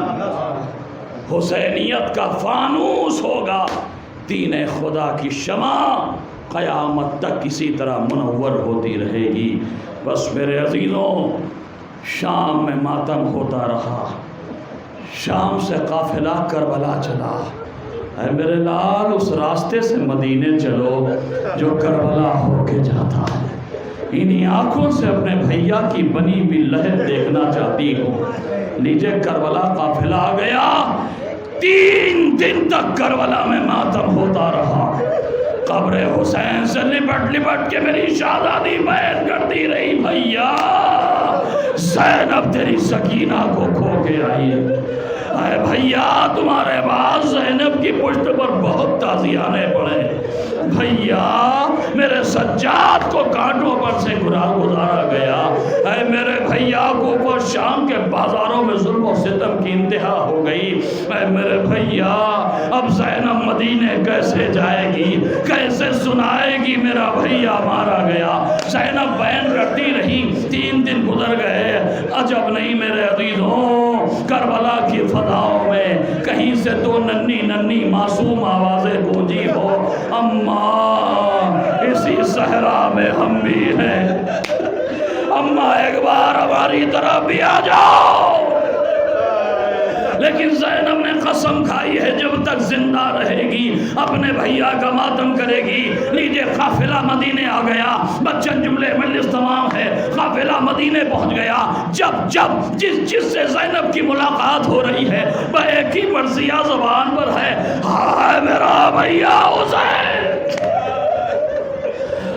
حسینیت کا فانوس ہوگا، دین خدا کی شمع قیامت تک کسی طرح منور ہوتی رہے گی۔ بس میرے عزیزوں، شام میں ماتم ہوتا رہا، شام سے قافلہ کربلا چلا۔ اے میرے لال، اس راستے سے مدینے چلو جو کربلا ہو کے جاتا ہے۔ انہی آنکھوں سے اپنے بھیا کی بنی ہوئی لہر دیکھنا چاہتی ہوں۔ لیجے کربلا قافلہ آ گیا، 3 دن تک کربلا میں ماتم ہوتا رہا۔ قبر حسین سے لپٹ لپٹ کے میری شہزادی بیعت کرتی رہی، بھیا زینب تیری سکینہ کو کھو کے آئی ہے۔ اے بھیا تمہارے بعد زینب کی پشت پر بہت تازیانے پڑے، بھیا میرے سجاد کو کانٹوں پر سے گزارا گیا، اے میرے بھیا کو اوپر شام کے بازاروں میں ظلم و ستم کی انتہا ہو گئی۔ اے میرے بھیا اب زینب مدینے کیسے جائے گی، کیسے سنائے گی میرا بھیا مارا گیا۔ زینب بیان کرتی رہی، 3 دن گزر گئے۔ عجب نہیں میرے عزیزوں، کربلا کی فضاؤں میں کہیں سے تو ننھی ننھی معصوم آوازیں گونجی ہو، اماں اسی صحرا میں ہم بھی ہیں، اماں ایک بار ہماری طرف بھی آ جاؤ۔ لیکن زینب نے قسم کھائی ہے جب تک زندہ رہے گی اپنے بھیا کا ماتم کرے گی۔ لیجئے قافلہ مدینے آ گیا، بچن جملے مجلس تمام ہے، قافلہ مدینے پہنچ گیا۔ جب جس سے زینب کی ملاقات ہو رہی ہے وہ ایک ہی مرثیہ زبان پر ہے، ہائے میرا بھیا حسین،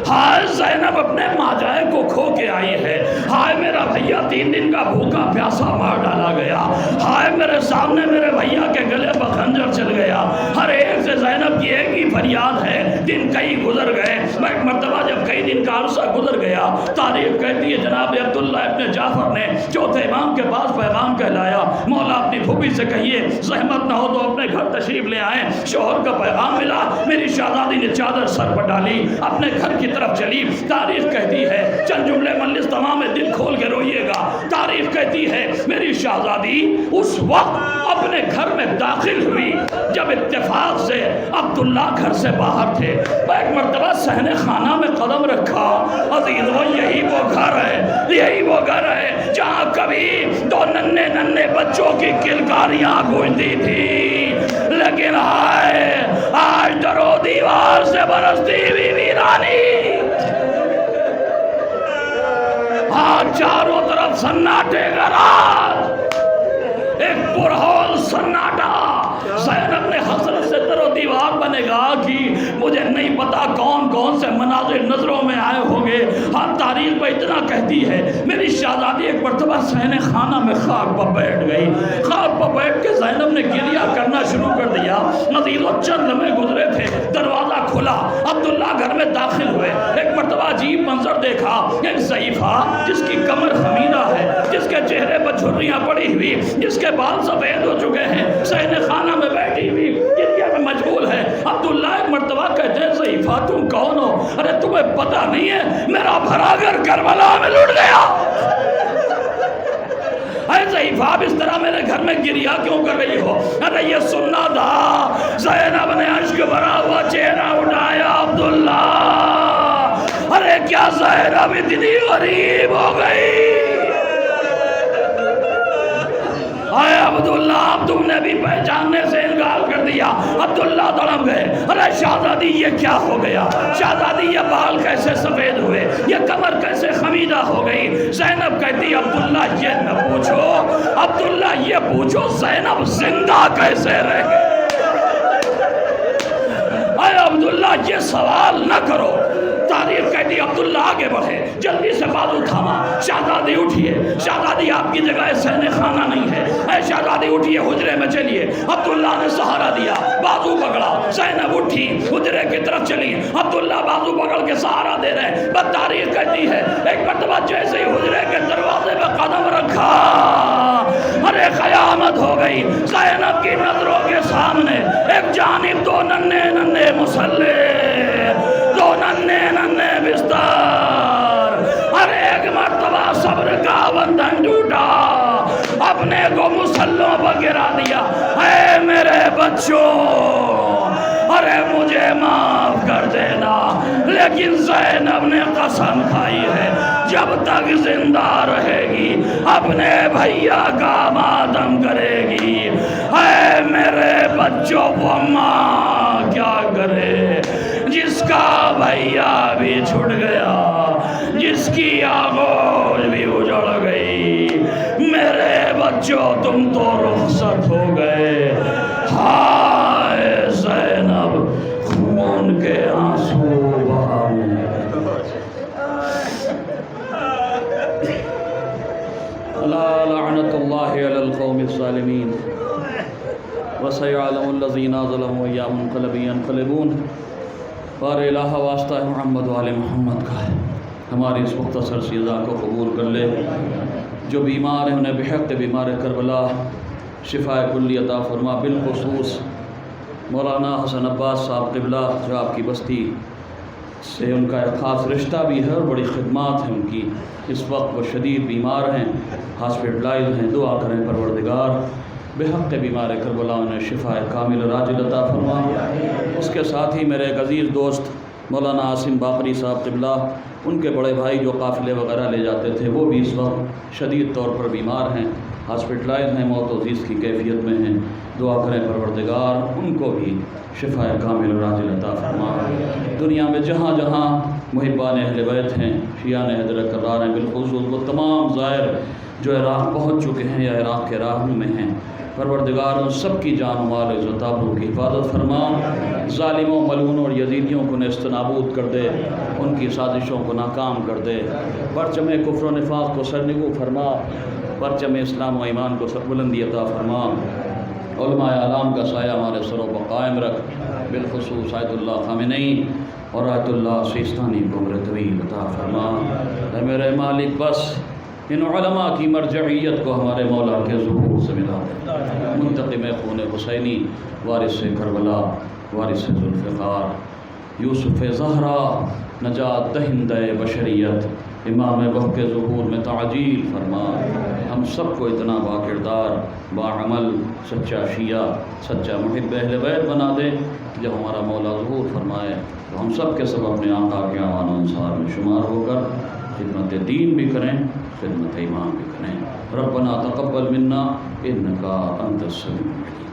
ہائے زینب اپنے ماجائے کو کھو کے آئی ہے، ہائے میرا بھیا 3 دن کا بھوکا پیاسا مار ڈالا گیا، ہائے میرے سامنے میرے بھیا کے گلے پر خنجر چل گیا۔ ہر ایک سے زینب کی ایک ہی فریاد ہے۔ دن کئی گزر گئے، ایک مرتبہ جب کئی دن کا عرصہ گزر گیا، تاریخ کہتی ہے جناب عبداللہ ابن جعفر نے چوتھے امام کے پاس پیغام کہلایا، مولا اپنی پھوپھی سے کہیے زحمت نہ ہو تو اپنے گھر تشریف لے آئیں۔ شوہر کا پیغام ملا، میری شہزادی نے چادر سر پر ڈالی، اپنے گھر کی طرف چلی۔ تاریخ کہتی ہے، چند جملے مجلس تمام میں دل کھول کے روئیے گا، تاریخ کہتی ہے میری شہزادی اس وقت اپنے گھر میں داخل ہوئی جب اتفاق سے عبداللہ گھر سے باہر تھے۔ ایک مرتبہ صحن خانہ میں قدم رکھا، عزیزوں یہی وہ گھر ہے، یہی وہ گھر ہے جہاں کبھی 2 ننھے ننھے بچوں کی کلکاریاں گونجتی تھی، لیکن ہائے آج در و دیوار سے برستی ہوئی ویرانی، آج چاروں طرف سناٹے کا راز، ایک پرہول سناٹا۔ زینب نے حسرت سے در و دیوار بنے گا کہ مجھے نہیں پتا کون کون سے مناظر نظروں میں آئے ہوں گے۔ ہر تاریخ میں اتنا کہتی ہے میری شہزادی ایک مرتبہ صحن خانہ میں خاک پر بیٹھ گئی، خاک پر بیٹھ کے زینب نے گریہ کرنا شروع کر دیا۔ عزیزوں چند لمحے گزرے تھے، دروازہ کھلا، عبداللہ گھر میں داخل ہوئے۔ ایک مرتبہ عجیب منظر دیکھا، ایک ضعیفہ جس کی کمر خمیدہ ہے، جس کے چہرے پر جھریاں پڑی ہوئی، جس کے بال سفید ہو چکے ہیں، صحن خانہ میں بیٹھی ہوئی گریہ میں مشغول ہے۔ عبداللہ ایک مرتبہ کہتے ہیں ضعیفہ تم کون ہو؟ ارے تمہیں پتہ نہیں ہے میرا بھرا گھر کربلا میں لٹ گیا، اے ضعیفہ اب اس طرح میرے گھر میں گریہ کیوں کر رہی ہو؟ ارے یہ سننا تھا۔ زینب نے اشک بھرا ہوا چہرہ اٹھایا، عبداللہ ارے کیا زینب اتنی غریب ہو گئی؟ اے عبداللہ اب تم نے بھی پہچاننے سے انکار کر دیا۔ عبداللہ تڑپ گئے، ارے شہزادی یہ کیا ہو گیا؟ شہزادی یہ بال کیسے سفید ہوئے؟ یہ کمر کیسے خمیدہ ہو گئی؟ زینب کہتی عبداللہ یہ نہ پوچھو، عبداللہ یہ پوچھو زینب زندہ کیسے رہ گئی؟ اے عبداللہ یہ سوال نہ کرو۔ تاریخ کہتی عبداللہ آگے بڑھے، جلدی سے بازو تھاما، شہزادی اٹھیے، شہزادی آپ کی جگہ صحن خانہ نہیں ہے، اے شہزادی اٹھیے حجرے میں چلیے۔ عبداللہ نے سہارا دیا، بازو پکڑا، زینب اٹھی حجرے کی طرف چلی، عبداللہ بازو پکڑ کے سہارا دے رہے۔ بس تاریخ کہتی ہے ایک مرتبہ جیسے ہی حجرے کے دروازے پہ قدم رکھا، ارے قیامت ہو گئی۔ زینب کی نظروں کے سامنے ایک جانب 2 ننھے ننھے مسلح، 2 ننھے ننھے بستر، ہر ایک مرتبہ صبر کا بندھن ٹوٹا، اپنے کو مسلوں پر گرا دیا۔ اے میرے بچوں ارے مجھے معاف کر دینا، لیکن زینب نے قسم کھائی ہے جب تک زندہ رہے گی اپنے بھیا کا ماتم کرے گی۔ اے میرے بچوں وہ ماں کیا کرے جس کا بھیا بھی چھٹ گیا، جس کی آغوش بھی اجڑ گئی؟ میرے بچوں تم تو رخصت ہو گئے، ہائے زینب خون کے آنسو بہاؤ۔ الا لعنت اللہ علی القوم الظالمین وسيعلم الذين ظلموا أيّ منقلب ينقلبون۔ بار الہ واسطہ محمد وآل محمد کا ہے، ہماری اس مختصر سی عزا کو قبول کر لے۔ جو بیمار ہیں انہیں بحق بیمار کربلا شفا کلی عطا فرما، بالخصوص مولانا حسن عباس صاحب قبلہ جو آپ کی بستی سے ان کا ایک خاص رشتہ بھی ہے اور بڑی خدمات ہیں ان کی، اس وقت وہ شدید بیمار ہیں، ہاسپٹلائز ہیں، دعا کریں پروردگار بحق بیمار کربلا انہیں شفا کامل راجل عطا فرما۔ اس کے ساتھ ہی میرے ایک عزیز دوست مولانا عاصم باقری صاحب قبلہ، ان کے بڑے بھائی جو قافلے وغیرہ لے جاتے تھے، وہ بھی اس وقت شدید طور پر بیمار ہیں، ہاسپٹلائز ہیں، موت و زیست کی کیفیت میں ہیں، دعا کریں پروردگار ان کو بھی شفا کامل راجل عطا فرما۔ دنیا میں جہاں جہاں محبان اہل بیت ہیں، شیعان حیدر کرار ہیں، بالخصوص وہ تمام زائر جو عراق پہنچ چکے ہیں یا عراق کے راہ میں ہیں، پروردگار ان سب کی جان و مال عزت آبرو کی حفاظت فرما، ظالموں ملعونوں اور یزیدیوں کو نیست نابود کر دے، ان کی سازشوں کو ناکام کر دے، پرچم کفر و نفاق کو سرنگو فرما، پرچم اسلام و ایمان کو سربلندی عطا فرما، علماء اعلام کا سایہ ہمارے سروں پر قائم رکھ، بالخصوص آیت اللہ خامنئی اور آیت اللہ سیستانی کو عمر طویل عطا فرما۔ اے میرے مالک بس ان علماء کی مرجعیت کو ہمارے مولا کے ظہور سے ملا دے، منتقم خون حسینی، وارث کربلا، وارث ذوالفقار، یوسف زہرا، نجات دہندہ بشریت، امام وقت کے ظہور میں تعجیل فرما، ہم سب کو اتنا با کردار، باعمل، سچا شیعہ، سچا محب اہل بیت بنا دے، جب ہمارا مولا ظہور فرمائے تو ہم سب کے سب اپنے آقا کے اعوان و انصار میں شمار ہو کر خدمت دین بھی کریں، خدمت ایمان بھی کریں۔ ربنا تقبل منا انکا انت السمیع العلیم۔